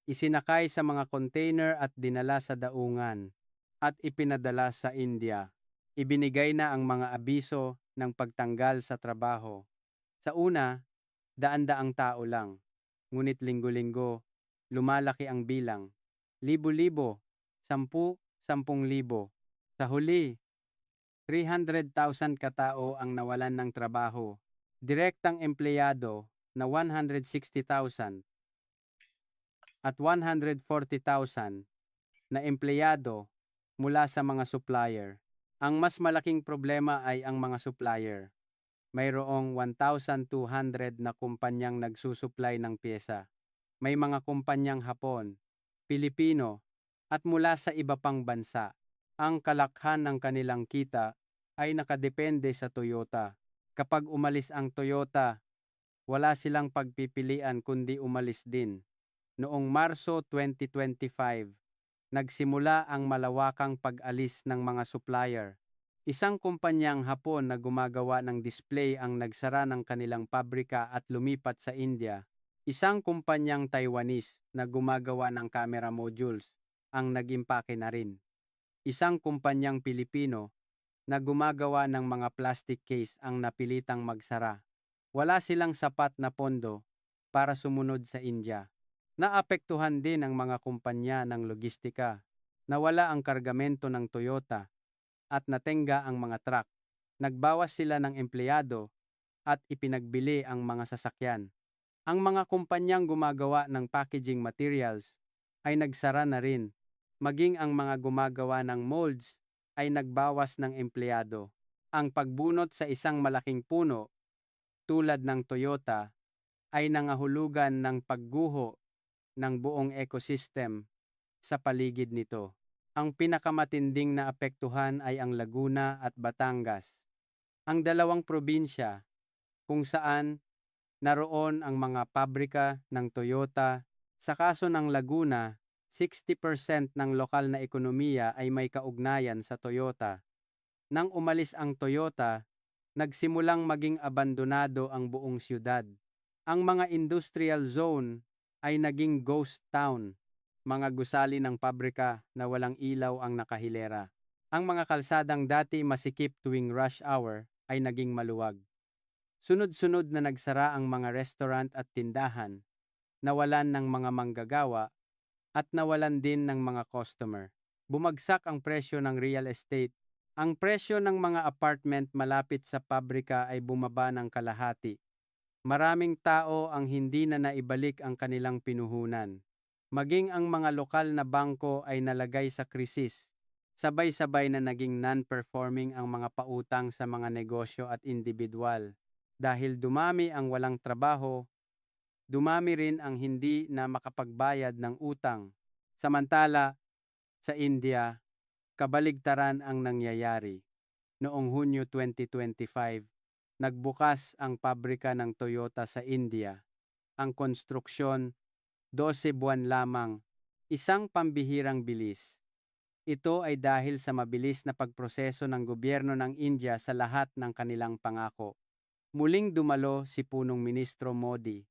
Isinakay sa mga container at dinala sa daungan at ipinadala sa India. Ibinigay na ang mga abiso ng pagtanggal sa trabaho. Sa una, daan-daang tao lang. Ngunit linggo-linggo, lumalaki ang bilang. Libo-libo, 10,000. Sa huli, 300,000 katao ang nawalan ng trabaho. Direktang empleyado na 160,000 at 140,000 na empleyado mula sa mga supplier. Ang mas malaking problema ay ang mga supplier. Mayroong 1,200 na kumpanyang nagsusupply ng pyesa. May mga kumpanyang Hapon, Pilipino, at mula sa iba pang bansa. Ang kalakhan ng kanilang kita ay nakadepende sa Toyota. Kapag umalis ang Toyota, wala silang pagpipilian kundi umalis din. Noong Marso 2025, nagsimula ang malawakang pag-alis ng mga supplier. Isang kumpanyang Hapon na gumagawa ng display ang nagsara ng kanilang pabrika at lumipat sa India. Isang kumpanyang Taiwanese na gumagawa ng camera modules ang nag-impake na rin. Isang kumpanyang Pilipino na gumagawa ng mga plastic case ang napilitang magsara. Wala silang sapat na pondo para sumunod sa India. Naapektuhan din ang mga kumpanya ng logistika. Nawala ang kargamento ng Toyota at natenga ang mga truck. Nagbawas sila ng empleyado at ipinagbili ang mga sasakyan. Ang mga kumpanyang gumagawa ng packaging materials ay nagsara na rin. Maging ang mga gumagawa ng molds ay nagbawas ng empleyado. Ang pagbunot sa isang malaking puno, tulad ng Toyota, ay nangahulugan ng pagguho ng buong ecosystem sa paligid nito. Ang pinakamatinding na apektuhan ay ang Laguna at Batangas. Ang dalawang probinsya kung saan naroon ang mga pabrika ng Toyota. Sa kaso ng Laguna, 60% ng lokal na ekonomiya ay may kaugnayan sa Toyota. Nang umalis ang Toyota, nagsimulang maging abandonado ang buong siyudad. Ang mga industrial zone ay naging ghost town, mga gusali ng pabrika na walang ilaw ang nakahilera. Ang mga kalsadang dati masikip tuwing rush hour ay naging maluwag. Sunod-sunod na nagsara ang mga restaurant at tindahan, nawalan ng mga manggagawa, at nawalan din ng mga customer. Bumagsak ang presyo ng real estate. Ang presyo ng mga apartment malapit sa pabrika ay bumaba ng kalahati. Maraming tao ang hindi na naibalik ang kanilang pinuhunan. Maging ang mga lokal na bangko ay nalagay sa krisis. Sabay-sabay na naging non-performing ang mga pautang sa mga negosyo at individual. Dahil dumami ang walang trabaho, dumami rin ang hindi na makapagbayad ng utang. Samantala, sa India, kabaligtaran ang nangyayari. Noong Hunyo 2025, nagbukas ang pabrika ng Toyota sa India. Ang konstruksyon, 12 buwan lamang, isang pambihirang bilis. Ito ay dahil sa mabilis na pagproseso ng gobyerno ng India sa lahat ng kanilang pangako. Muling dumalo si Punong Ministro Modi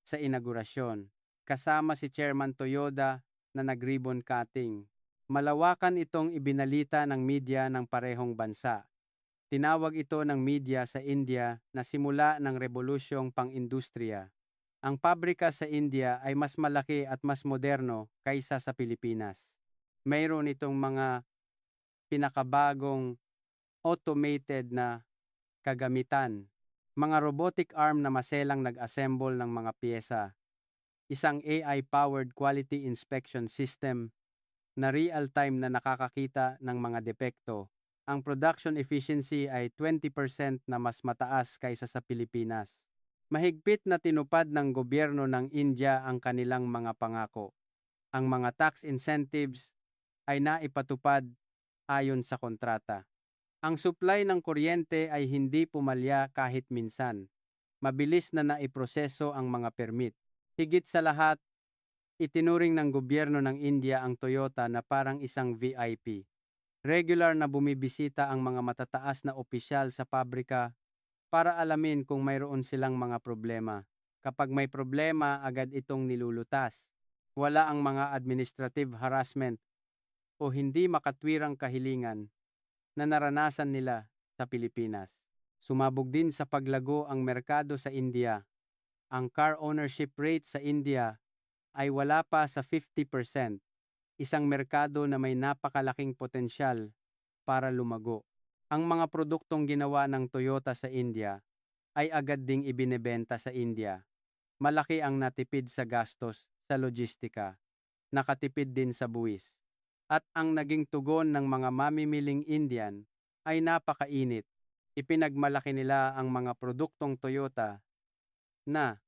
sa inaugurasyon, kasama si Chairman Toyoda na nag-ribbon cutting. Malawakan itong ibinalita ng media ng parehong bansa. Tinawag ito ng media sa India na simula ng rebolusyong pang-industriya. Ang pabrika sa India ay mas malaki at mas moderno kaysa sa Pilipinas. Mayroon itong mga pinakabagong automated na kagamitan. Mga robotic arm na maselang nag-assemble ng mga piyesa. Isang AI-powered quality inspection system na real-time na nakakakita ng mga depekto. Ang production efficiency ay 20% na mas mataas kaysa sa Pilipinas. Mahigpit na tinupad ng gobyerno ng India ang kanilang mga pangako. Ang mga tax incentives ay naipatupad ayon sa kontrata. Ang supply ng kuryente ay hindi pumalya kahit minsan. Mabilis na naiproseso ang mga permit. Higit sa lahat, itinuring ng gobyerno ng India ang Toyota na parang isang VIP. Regular na bumibisita ang mga matataas na opisyal sa pabrika para alamin kung mayroon silang mga problema. Kapag may problema, agad itong nilulutas. Wala ang mga administrative harassment o hindi makatwirang kahilingan na naranasan nila sa Pilipinas. Sumabog din sa paglago ang merkado sa India. Ang car ownership rate sa India ay wala pa sa 50%, isang merkado na may napakalaking potensyal para lumago. Ang mga produktong ginawa ng Toyota sa India ay agad ding ibinebenta sa India. Malaki ang natipid sa gastos sa logistika, nakatipid din sa buwis. At ang naging tugon ng mga mamimiling Indian ay napakainit. Ipinagmalaki nila ang mga produktong Toyota na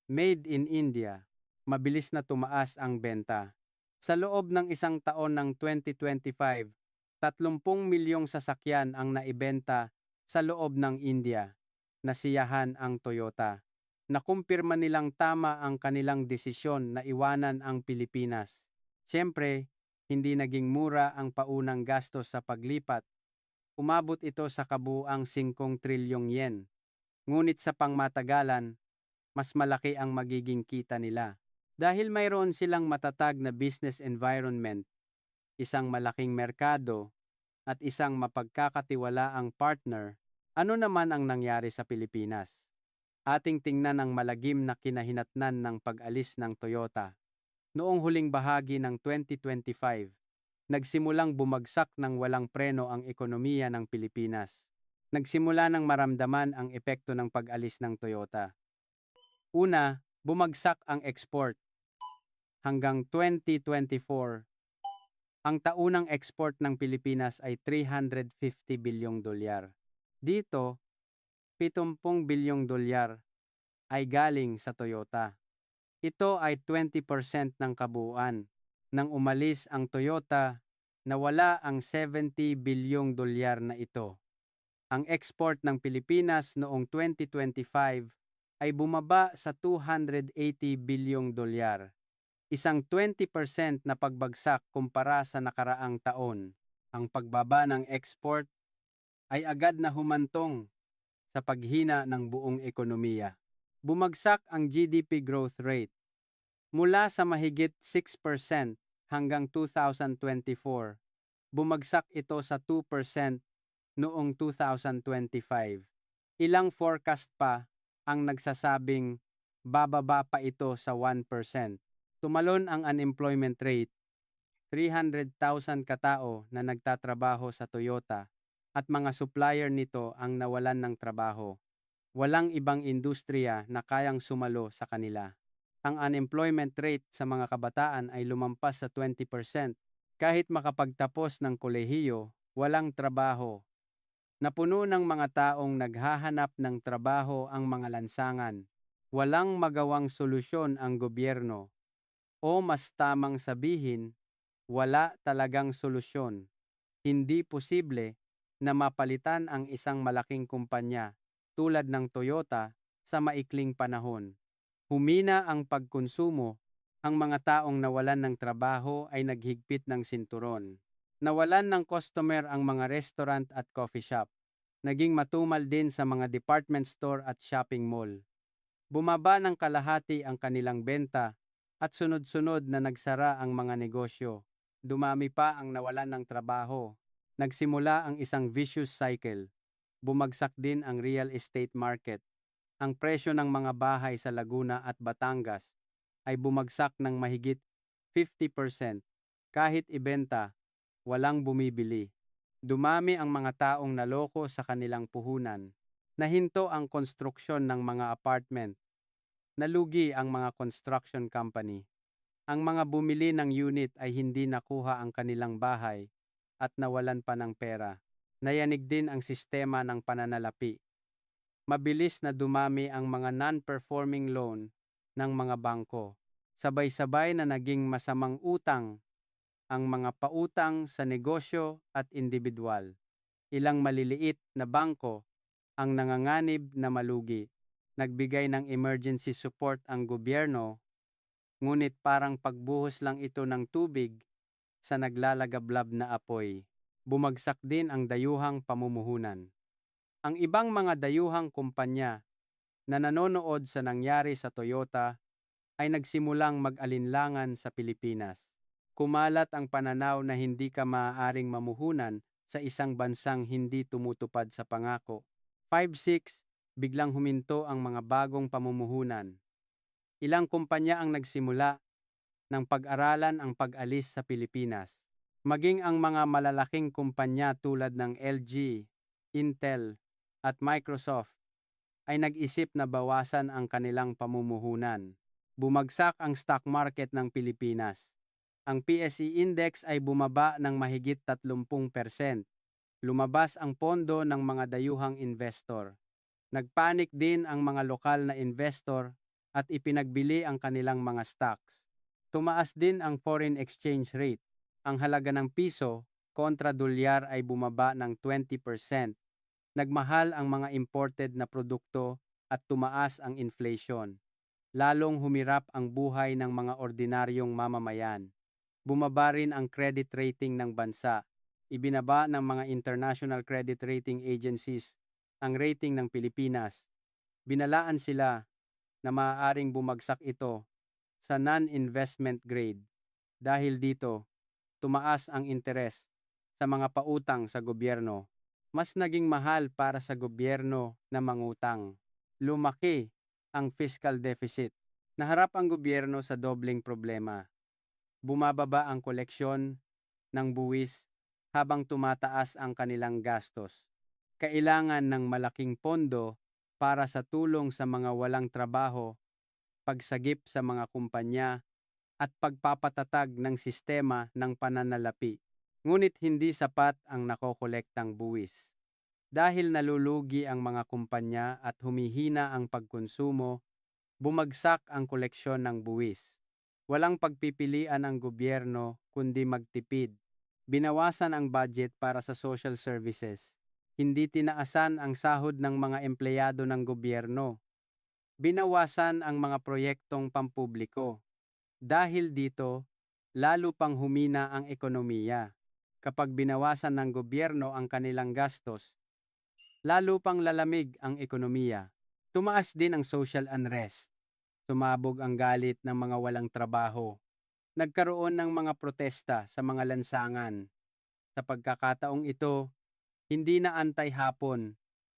made in India. Mabilis na tumaas ang benta. Sa loob ng isang taon ng 2025, 30 milyong sasakyan ang naibenta sa loob ng India. Nasiyahan ang Toyota. Nakumpirma nilang tama ang kanilang desisyon na iwanan ang Pilipinas. Siyempre, hindi naging mura ang paunang gastos sa paglipat. Umabot ito sa kabuuang 5 trilyong yen. Ngunit sa pangmatagalan, mas malaki ang magiging kita nila. Dahil mayroon silang matatag na business environment, isang malaking merkado, at isang mapagkakatiwalaang partner, ano naman ang nangyari sa Pilipinas? Ating tingnan ang malagim na kinahinatnan ng pag-alis ng Toyota. Noong huling bahagi ng 2025, nagsimulang bumagsak ng walang preno ang ekonomiya ng Pilipinas. Nagsimula ng maramdaman ang epekto ng pag-alis ng Toyota. Una, bumagsak ang export. Hanggang 2024, ang taunang export ng Pilipinas ay 350 bilyong dolyar. Dito, 70 bilyong dolyar ay galing sa Toyota. Ito ay 20% ng kabuuan. Nang umalis ang Toyota, nawala ang 70 bilyong dolyar na ito. Ang export ng Pilipinas noong 2025 ay bumaba sa 280 bilyong dolyar. Isang 20% na pagbagsak kumpara sa nakaraang taon. Ang pagbaba ng export ay agad na humantong sa paghina ng buong ekonomiya. Bumagsak ang GDP growth rate mula sa mahigit 6% hanggang 2024. Bumagsak ito sa 2% noong 2025. Ilang forecast pa ang nagsasabing bababa pa ito sa 1%. Tumalon ang unemployment rate, 300,000 katao na nagtatrabaho sa Toyota at mga supplier nito ang nawalan ng trabaho. Walang ibang industriya na kayang sumalo sa kanila. Ang unemployment rate sa mga kabataan ay lumampas sa 20%. Kahit makapagtapos ng kolehiyo, walang trabaho. Napuno ng mga taong naghahanap ng trabaho ang mga lansangan. Walang magawang solusyon ang gobyerno. O mas tamang sabihin, wala talagang solusyon. Hindi posible na mapalitan ang isang malaking kumpanya tulad ng Toyota sa maikling panahon. Humina ang pagkonsumo, ang mga taong nawalan ng trabaho ay naghigpit ng sinturon. Nawalan ng customer ang mga restaurant at coffee shop. Naging matumal din sa mga department store at shopping mall. Bumaba ng kalahati ang kanilang benta at sunod-sunod na nagsara ang mga negosyo. Dumami pa ang nawalan ng trabaho. Nagsimula ang isang vicious cycle. Bumagsak din ang real estate market. Ang presyo ng mga bahay sa Laguna at Batangas ay bumagsak ng mahigit 50%. Kahit ibenta, walang bumibili. Dumami ang mga taong naloko sa kanilang puhunan. Nahinto ang konstruksyon ng mga apartment. Nalugi ang mga construction company. Ang mga bumili ng unit ay hindi nakuha ang kanilang bahay at nawalan pa ng pera. Nayanig din ang sistema ng pananalapi. Mabilis na dumami ang mga non-performing loan ng mga bangko. Sabay-sabay na naging masamang utang ang mga pautang sa negosyo at individual. Ilang maliliit na bangko ang nanganganib na malugi. Nagbigay ng emergency support ang gobyerno, ngunit parang pagbuhos lang ito ng tubig sa naglalagablab na apoy. Bumagsak din ang dayuhang pamumuhunan. Ang ibang mga dayuhang kumpanya na nanonood sa nangyari sa Toyota ay nagsimulang mag-alinlangan sa Pilipinas. Kumalat ang pananaw na hindi ka maaaring mamuhunan sa isang bansang hindi tumutupad sa pangako. 5-6, biglang huminto ang mga bagong pamumuhunan. Ilang kumpanya ang nagsimula ng pag-aralan ang pag-alis sa Pilipinas. Maging ang mga malalaking kumpanya tulad ng LG, Intel, at Microsoft ay nag-isip na bawasan ang kanilang pamumuhunan. Bumagsak ang stock market ng Pilipinas. Ang PSE Index ay bumaba ng mahigit 30%. Lumabas ang pondo ng mga dayuhang investor. Nagpanik din ang mga lokal na investor at ipinagbili ang kanilang mga stocks. Tumaas din ang foreign exchange rate. Ang halaga ng piso kontra dolyar ay bumaba ng 20%. Nagmahal ang mga imported na produkto at tumaas ang inflation. Lalong humirap ang buhay ng mga ordinaryong mamamayan. Bumaba rin ang credit rating ng bansa. Ibinaba ng mga international credit rating agencies ang rating ng Pilipinas. Binalaan sila na maaaring bumagsak ito sa non-investment grade. Dahil dito, tumaas ang interes sa mga pautang sa gobyerno. Mas naging mahal para sa gobyerno na mangutang. Lumaki ang fiscal deficit. Naharap ang gobyerno sa dobleng problema. Bumababa ang koleksyon ng buwis habang tumataas ang kanilang gastos. Kailangan ng malaking pondo para sa tulong sa mga walang trabaho, pagsagip sa mga kumpanya, at pagpapatatag ng sistema ng pananalapi. Ngunit hindi sapat ang nakokolektang buwis. Dahil nalulugi ang mga kumpanya at humihina ang pagkonsumo, bumagsak ang koleksyon ng buwis. Walang pagpipilian ang gobyerno kundi magtipid. Binawasan ang budget para sa social services. Hindi tinaasan ang sahod ng mga empleyado ng gobyerno. Binawasan ang mga proyektong pampubliko. Dahil dito, lalo pang humina ang ekonomiya. Kapag binawasan ng gobyerno ang kanilang gastos, lalo pang lalamig ang ekonomiya. Tumaas din ang social unrest. Sumabog ang galit ng mga walang trabaho. Nagkaroon ng mga protesta sa mga lansangan. Sa pagkakataong ito, hindi na antay-hapon,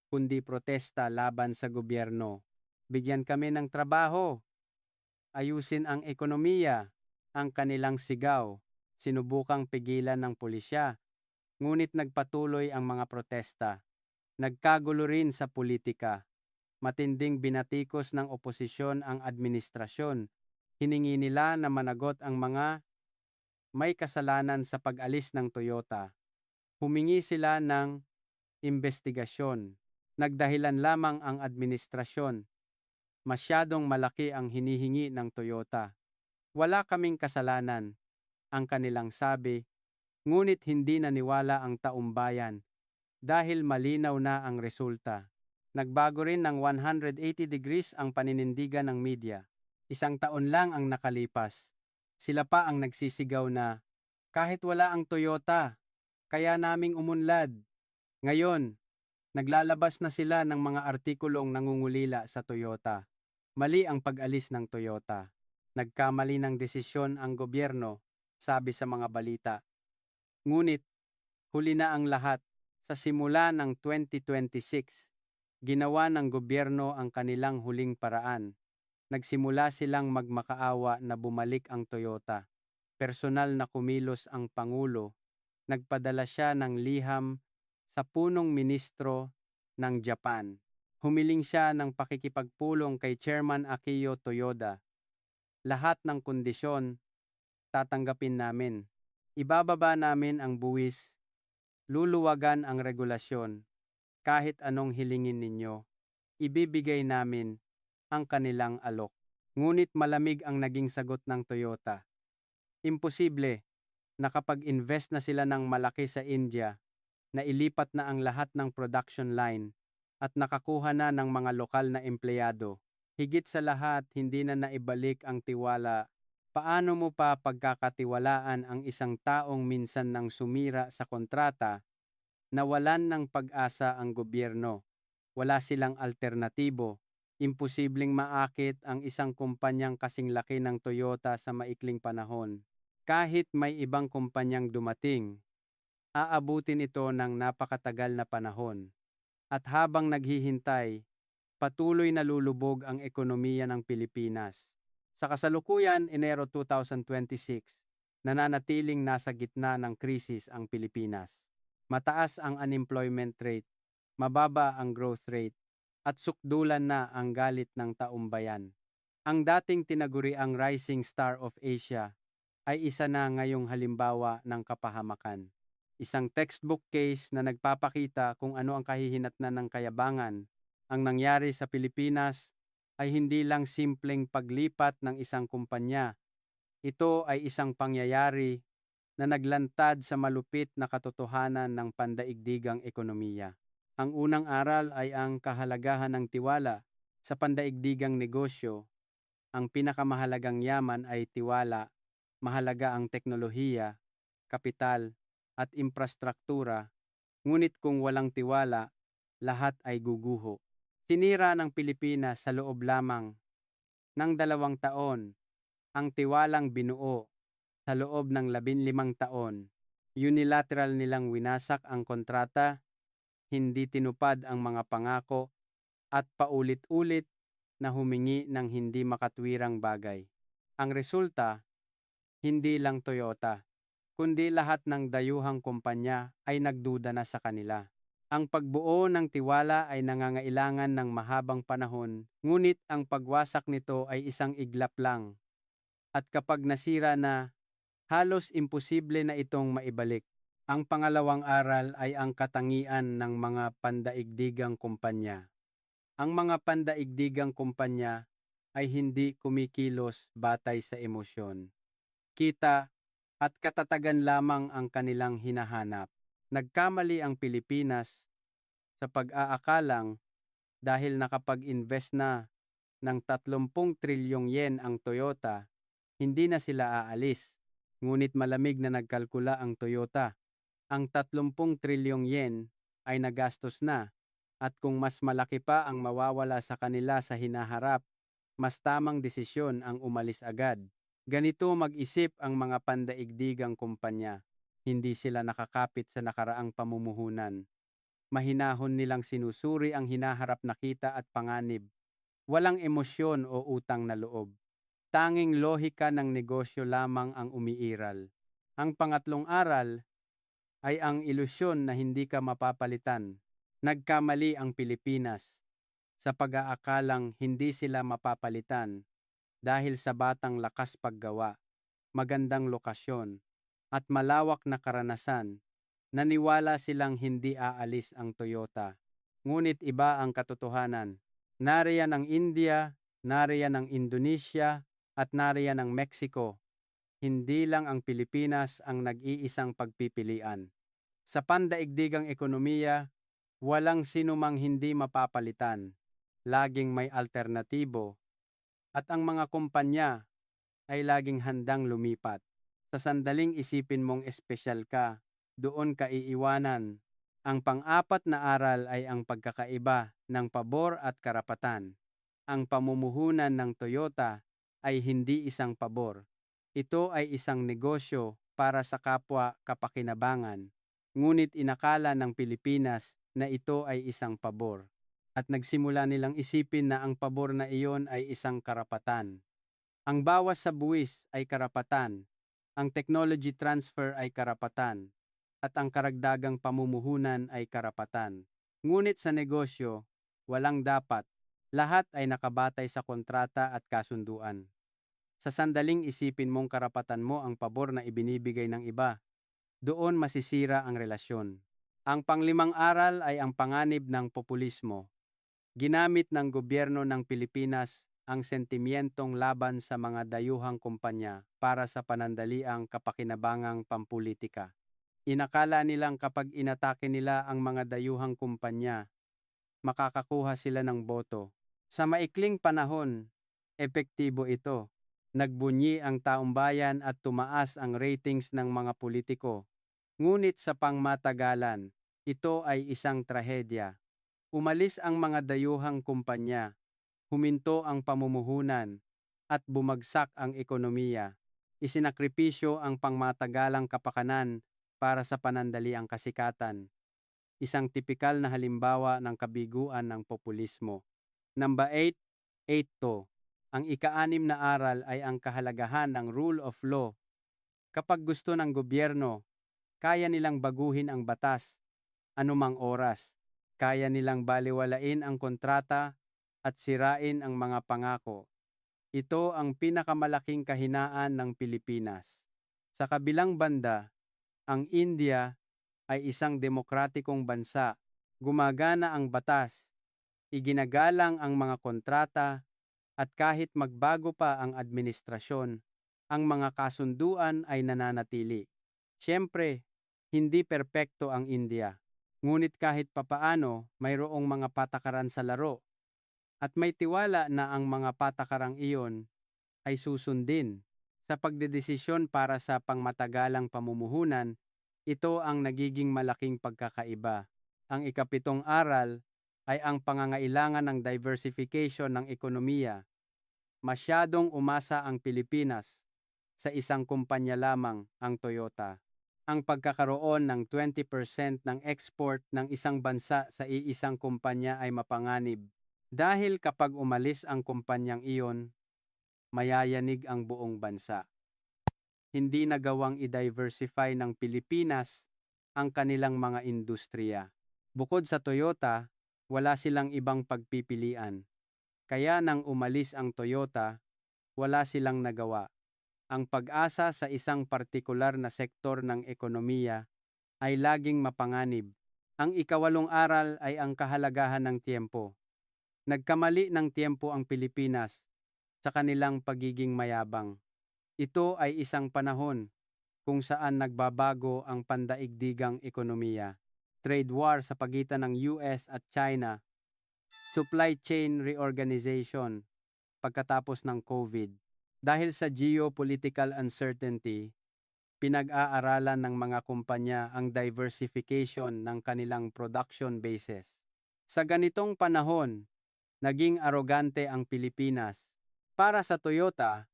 kundi protesta laban sa gobyerno. Bigyan kami ng trabaho. Ayusin ang ekonomiya. Ang kanilang sigaw. Sinubukang pigilan ng pulisya. Ngunit nagpatuloy ang mga protesta. Nagkagulo rin sa politika. Matinding binatikos ng oposisyon ang administrasyon. Hiningi nila na managot ang mga may kasalanan sa pag-alis ng Toyota. Humingi sila ng investigasyon. Nagdahilan lamang ang administrasyon. Masyadong malaki ang hinihingi ng Toyota. Wala kaming kasalanan, ang kanilang sabi, ngunit hindi naniwala ang taumbayan dahil malinaw na ang resulta. Nagbago rin ng 180 degrees ang paninindigan ng media. Isang taon lang ang nakalipas. Sila pa ang nagsisigaw na, kahit wala ang Toyota, kaya naming umunlad. Ngayon, naglalabas na sila ng mga artikulong nangungulila sa Toyota. Mali ang pag-alis ng Toyota. Nagkamali ng desisyon ang gobyerno, sabi sa mga balita. Ngunit, huli na ang lahat. Sa simula ng 2026, ginawa ng gobyerno ang kanilang huling paraan. Nagsimula silang magmakaawa na bumalik ang Toyota. Personal na kumilos ang Pangulo. Nagpadala siya ng liham sa punong ministro ng Japan. Humiling siya ng pakikipagpulong kay Chairman Akio Toyoda. Lahat ng kondisyon, tatanggapin namin. Ibababa namin ang buwis. Luluwagan ang regulasyon. Kahit anong hilingin ninyo, ibibigay namin ang kanilang alok. Ngunit malamig ang naging sagot ng Toyota. Imposible. Nakapag-invest na sila ng malaki sa India, na ilipat na ang lahat ng production line at nakakuha na ng mga lokal na empleyado. Higit sa lahat, hindi na naibalik ang tiwala. Paano mo pa pagkakatiwalaan ang isang taong minsan nang sumira sa kontrata? Nawalan ng pag-asa ang gobyerno. Wala silang alternatibo. Imposibleng maakit ang isang kumpanyang kasing laki ng Toyota sa maikling panahon. Kahit may ibang kumpanyang dumating, aabutin ito ng napakatagal na panahon. At habang naghihintay, patuloy na lulubog ang ekonomiya ng Pilipinas. Sa kasalukuyan, Enero 2026, nananatiling nasa gitna ng krisis ang Pilipinas. Mataas ang unemployment rate, mababa ang growth rate, at sukdulan na ang galit ng taumbayan. Ang dating tinaguriang rising star of Asia ay isa na ngayong halimbawa ng kapahamakan. Isang textbook case na nagpapakita kung ano ang kahihinatnan ng kayabangan. Ang nangyari sa Pilipinas ay hindi lang simpleng paglipat ng isang kumpanya. Ito ay isang pangyayari na naglantad sa malupit na katotohanan ng pandaigdigang ekonomiya. Ang unang aral ay ang kahalagahan ng tiwala sa pandaigdigang negosyo. Ang pinakamahalagang yaman ay tiwala. Mahalaga ang teknolohiya, kapital, at infrastruktura, ngunit kung walang tiwala, lahat ay guguho. Sinira ng Pilipinas sa loob lamang ng 2 taon ang tiwalang binuo sa loob ng 15 taon. Unilateral nilang winasak ang kontrata, hindi tinupad ang mga pangako, at paulit-ulit na humingi ng hindi makatwirang bagay. Ang resulta, hindi lang Toyota, kundi lahat ng dayuhang kumpanya ay nagduda na sa kanila. Ang pagbuo ng tiwala ay nangangailangan ng mahabang panahon, ngunit ang pagwasak nito ay isang iglap lang. At kapag nasira na, halos imposible na itong maibalik. Ang pangalawang aral ay ang katangian ng mga pandaigdigang kumpanya. Ang mga pandaigdigang kumpanya ay hindi kumikilos batay sa emosyon, kita, at katatagan lamang ang kanilang hinahanap. Nagkamali ang Pilipinas sa pag-aakalang dahil nakapag-invest na ng 30 trilyong yen ang Toyota, hindi na sila aalis. Ngunit malamig na nagkalkula ang Toyota. Ang 30 trilyong yen ay nagastos na, at kung mas malaki pa ang mawawala sa kanila sa hinaharap, mas tamang desisyon ang umalis agad. Ganito mag-isip ang mga pandaigdigang kumpanya. Hindi sila nakakapit sa nakaraang pamumuhunan. Mahinahon nilang sinusuri ang hinaharap na kita at panganib. Walang emosyon o utang na loob. Tanging lohika ng negosyo lamang ang umiiral. Ang pangatlong aral ay ang ilusyon na hindi ka mapapalitan. Nagkamali ang Pilipinas sa pag-aakalang hindi sila mapapalitan dahil sa batang lakas paggawa, magandang lokasyon, at malawak na karanasan. Naniwala silang hindi aalis ang Toyota. Ngunit iba ang katotohanan. Nariyan ang India, nariyan ang Indonesia, at nariyan ang Mexico. Hindi lang ang Pilipinas ang nag-iisang pagpipilian. Sa pandaigdigang ekonomiya, walang sinumang hindi mapapalitan. Laging may alternatibo. At ang mga kumpanya ay laging handang lumipat. Sa sandaling isipin mong espesyal ka, doon ka iiwanan. Ang pang-apat na aral ay ang pagkakaiba ng pabor at karapatan. Ang pamumuhunan ng Toyota ay hindi isang pabor. Ito ay isang negosyo para sa kapwa kapakinabangan. Ngunit inakala ng Pilipinas na ito ay isang pabor. At nagsimula nilang isipin na ang pabor na iyon ay isang karapatan. Ang bawas sa buwis ay karapatan, ang technology transfer ay karapatan, at ang karagdagang pamumuhunan ay karapatan. Ngunit sa negosyo, walang dapat. Lahat ay nakabatay sa kontrata at kasunduan. Sa sandaling isipin mong karapatan mo ang pabor na ibinibigay ng iba, doon masisira ang relasyon. Ang panglimang aral ay ang panganib ng populismo. Ginamit ng gobyerno ng Pilipinas ang sentimientong laban sa mga dayuhang kumpanya para sa panandaliang kapakinabangang pampulitika. Inakala nilang kapag inatake nila ang mga dayuhang kumpanya, makakakuha sila ng boto. Sa maikling panahon, epektibo ito. Nagbunyi ang taumbayan at tumaas ang ratings ng mga politiko. Ngunit sa pangmatagalan, ito ay isang trahedya. Umalis ang mga dayuhang kumpanya, huminto ang pamumuhunan, at bumagsak ang ekonomiya. Isinakripisyo ang pangmatagalang kapakanan para sa panandaliang kasikatan. Isang tipikal na halimbawa ng kabiguan ng populismo. Number 8, 8 Ang ika-6 na aral ay ang kahalagahan ng rule of law. Kapag gusto ng gobyerno, kaya nilang baguhin ang batas, anumang oras. Kaya nilang baliwalain ang kontrata at sirain ang mga pangako. Ito ang pinakamalaking kahinaan ng Pilipinas. Sa kabilang banda, ang India ay isang demokratikong bansa. Gumagana ang batas, iginagalang ang mga kontrata, at kahit magbago pa ang administrasyon, ang mga kasunduan ay nananatili. Siyempre, hindi perpekto ang India. Ngunit kahit papaano, mayroong mga patakaran sa laro. At may tiwala na ang mga patakarang iyon ay susundin. Sa pagdedesisyon para sa pangmatagalang pamumuhunan, ito ang nagiging malaking pagkakaiba. Ang ika-7 aral ay ang pangangailangan ng diversification ng ekonomiya. Masyadong umasa ang Pilipinas sa isang kumpanya lamang, ang Toyota. Ang pagkakaroon ng 20% ng export ng isang bansa sa iisang kumpanya ay mapanganib. Dahil kapag umalis ang kumpanyang iyon, mayayanig ang buong bansa. Hindi nagawang i-diversify ng Pilipinas ang kanilang mga industriya. Bukod sa Toyota, wala silang ibang pagpipilian. Kaya nang umalis ang Toyota, wala silang nagawa. Ang pag-asa sa isang partikular na sektor ng ekonomiya ay laging mapanganib. Ang ika-8 aral ay ang kahalagahan ng tiempo. Nagkamali ng tiempo ang Pilipinas sa kanilang pagiging mayabang. Ito ay isang panahon kung saan nagbabago ang pandaigdigang ekonomiya. Trade war sa pagitan ng US at China, supply chain reorganization pagkatapos ng COVID. Dahil sa geopolitical uncertainty, pinag-aaralan ng mga kumpanya ang diversification ng kanilang production bases. Sa ganitong panahon, naging arogante ang Pilipinas. Para sa Toyota,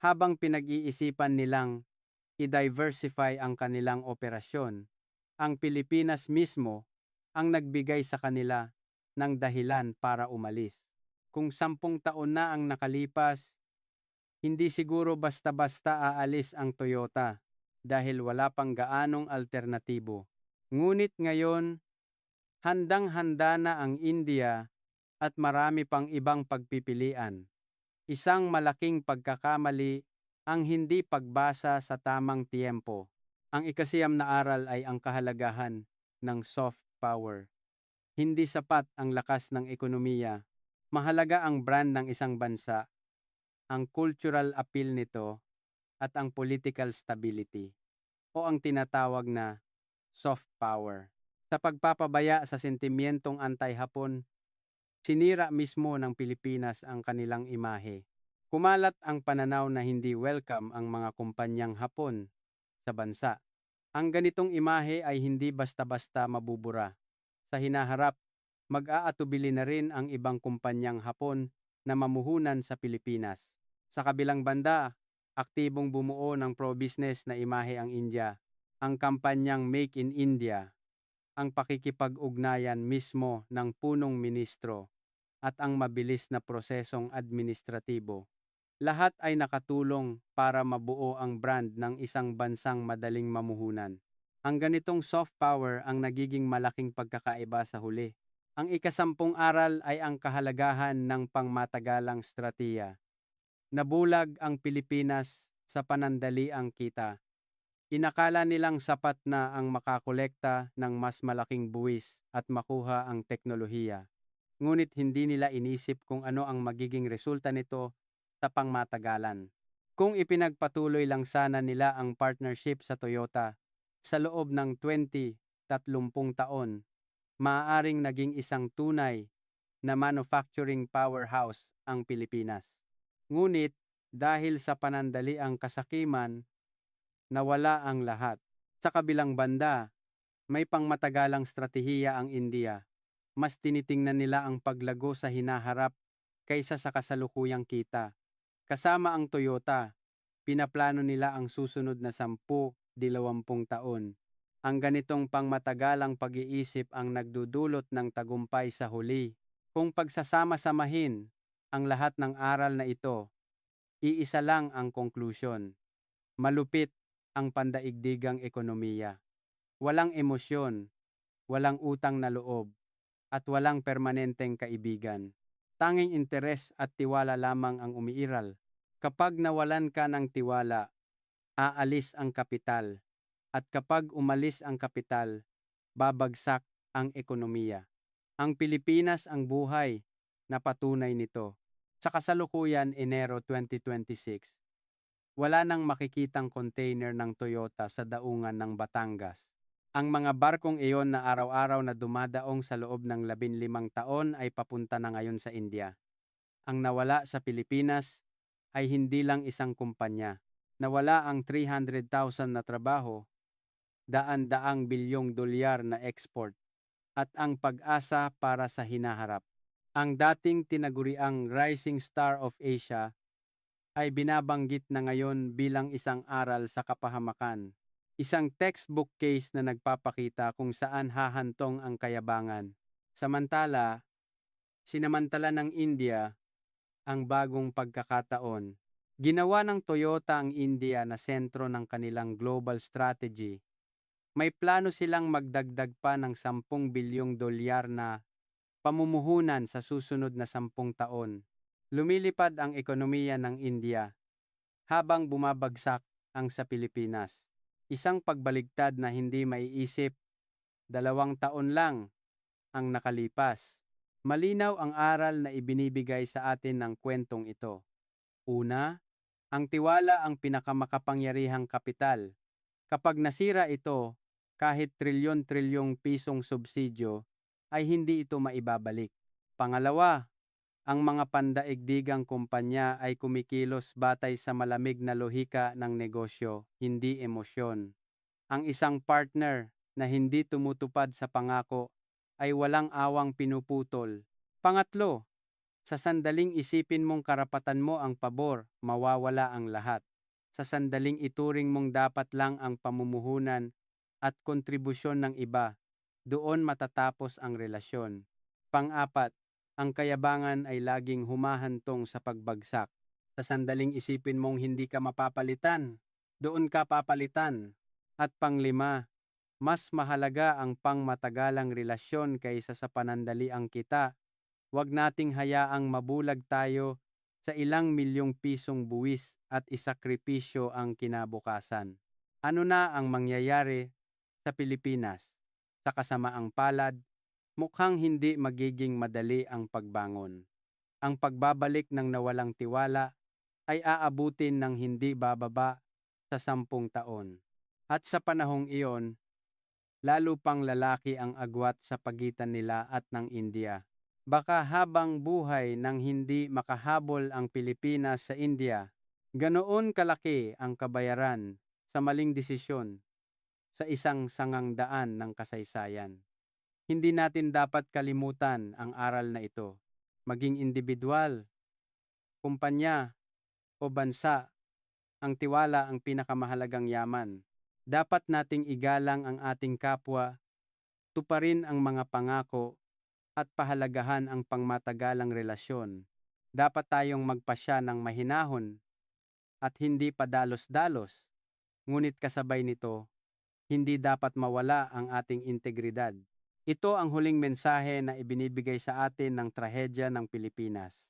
habang pinag-iisipan nilang i-diversify ang kanilang operasyon, ang Pilipinas mismo ang nagbigay sa kanila ng dahilan para umalis. Kung 10 taon na ang nakalipas, hindi siguro basta-basta aalis ang Toyota dahil wala pang gaanong alternatibo. Ngunit ngayon, handang-handa na ang India at marami pang ibang pagpipilian. Isang malaking pagkakamali ang hindi pagbasa sa tamang tiempo. Ang ika-9 na aral ay ang kahalagahan ng soft power. Hindi sapat ang lakas ng ekonomiya. Mahalaga ang brand ng isang bansa, ang cultural appeal nito, at ang political stability, o ang tinatawag na soft power. Sa pagpapabaya sa sentimientong anti-Hapon, sinira mismo ng Pilipinas ang kanilang imahe. Kumalat ang pananaw na hindi welcome ang mga kumpanyang Hapon sa bansa. Ang ganitong imahe ay hindi basta-basta mabubura. Sa hinaharap, mag-aatubili na rin ang ibang kumpanyang Hapon na mamuhunan sa Pilipinas. Sa kabilang banda, aktibong bumuo ng pro-business na imahe ang India. Ang kampanyang Make in India, ang pakikipag-ugnayan mismo ng punong ministro, at ang mabilis na prosesong administratibo. Lahat ay nakatulong para mabuo ang brand ng isang bansang madaling mamuhunan. Ang ganitong soft power ang nagiging malaking pagkakaiba sa huli. Ang ika-10 aral ay ang kahalagahan ng pangmatagalang strategiya. Nabulag ang Pilipinas sa panandaliang kita. Inakala nilang sapat na ang makakolekta ng mas malaking buwis at makuha ang teknolohiya. ngunit hindi nila inisip kung ano ang magiging resulta nito sa pangmatagalan. Kung ipinagpatuloy lang sana nila ang partnership sa Toyota sa loob ng 20-30 taon, maaaring naging isang tunay na manufacturing powerhouse ang Pilipinas. Ngunit dahil sa panandaliang kasakiman, nawala ang lahat. Sa kabilang banda, may pangmatagalang stratehiya ang India. Mas tinitingnan nila ang paglago sa hinaharap kaysa sa kasalukuyang kita. Kasama ang Toyota, pinaplano nila ang susunod na 10-20 taon. Ang ganitong pangmatagalang pag-iisip ang nagdudulot ng tagumpay sa huli. Kung pagsasama-samahin ang lahat ng aral na ito, iisa lang ang konklusyon. Malupit ang pandaigdigang ekonomiya. Walang emosyon, walang utang na loob, at walang permanenteng kaibigan. Tanging interes at tiwala lamang ang umiiral. Kapag nawalan ka ng tiwala, aalis ang kapital. At kapag umalis ang kapital, babagsak ang ekonomiya. Ang Pilipinas ang buhay na patunay nito. Sa kasalukuyan, Enero 2026, wala nang makikitang container ng Toyota sa daungan ng Batangas. Ang mga barkong iyon na araw-araw na dumadaong sa loob ng 15 taon ay papunta na ngayon sa India. Ang nawala sa Pilipinas ay hindi lang isang kumpanya. Nawala ang 300,000 na trabaho, daan-daang bilyong dolyar na export, at ang pag-asa para sa hinaharap. Ang dating tinaguriang Rising Star of Asia ay binabanggit na ngayon bilang isang aral sa kapahamakan. Isang textbook case na nagpapakita kung saan hahantong ang kayabangan. Samantala, sinamantala ng India ang bagong pagkakataon. Ginawa ng Toyota ang India na sentro ng kanilang global strategy. May plano silang magdagdag pa ng 10 bilyong dolyar na pamumuhunan sa susunod na 10 taon. Lumilipad ang ekonomiya ng India habang bumabagsak ang sa Pilipinas. Isang pagbaligtad na hindi maiisip, 2 taon lang ang nakalipas. Malinaw ang aral na ibinibigay sa atin ng kwentong ito. Una, ang tiwala ang pinakamakapangyarihang kapital. Kapag nasira ito, kahit trilyon-trilyong pisong subsidyo, ay hindi ito maibabalik. Pangalawa, ang mga pandaigdigang kumpanya ay kumikilos batay sa malamig na lohika ng negosyo, hindi emosyon. Ang isang partner na hindi tumutupad sa pangako ay walang awang pinuputol. Pangatlo, sa sandaling isipin mong karapatan mo ang pabor, mawawala ang lahat. Sa sandaling ituring mong dapat lang ang pamumuhunan at kontribusyon ng iba, doon matatapos ang relasyon. Pang-apat, ang kayabangan ay laging humahantong sa pagbagsak. Sa sandaling isipin mong hindi ka mapapalitan, doon ka papalitan. At panglima, mas mahalaga ang pangmatagalang relasyon kaysa sa panandaliang kita. Huwag nating hayaang mabulag tayo sa ilang milyong pisong buwis at isakripisyo ang kinabukasan. Ano na ang mangyayari sa Pilipinas? Sa kasamaang palad, mukhang hindi magiging madali ang pagbangon. Ang pagbabalik ng nawalang tiwala ay aabutin ng hindi bababa sa 10 taon. At sa panahong iyon, lalo pang lalaki ang agwat sa pagitan nila at ng India. Baka habang buhay nang hindi makahabol ang Pilipinas sa India, ganoon kalaki ang kabayaran sa maling desisyon sa isang sangang daan ng kasaysayan. Hindi natin dapat kalimutan ang aral na ito. Maging individual, kumpanya, o bansa, ang tiwala ang pinakamahalagang yaman. Dapat nating igalang ang ating kapwa, tuparin ang mga pangako, at pahalagahan ang pangmatagalang relasyon. Dapat tayong magpasya ng mahinahon at hindi padalos-dalos, ngunit kasabay nito, hindi dapat mawala ang ating integridad. Ito ang huling mensahe na ibinibigay sa atin ng trahedya ng Pilipinas.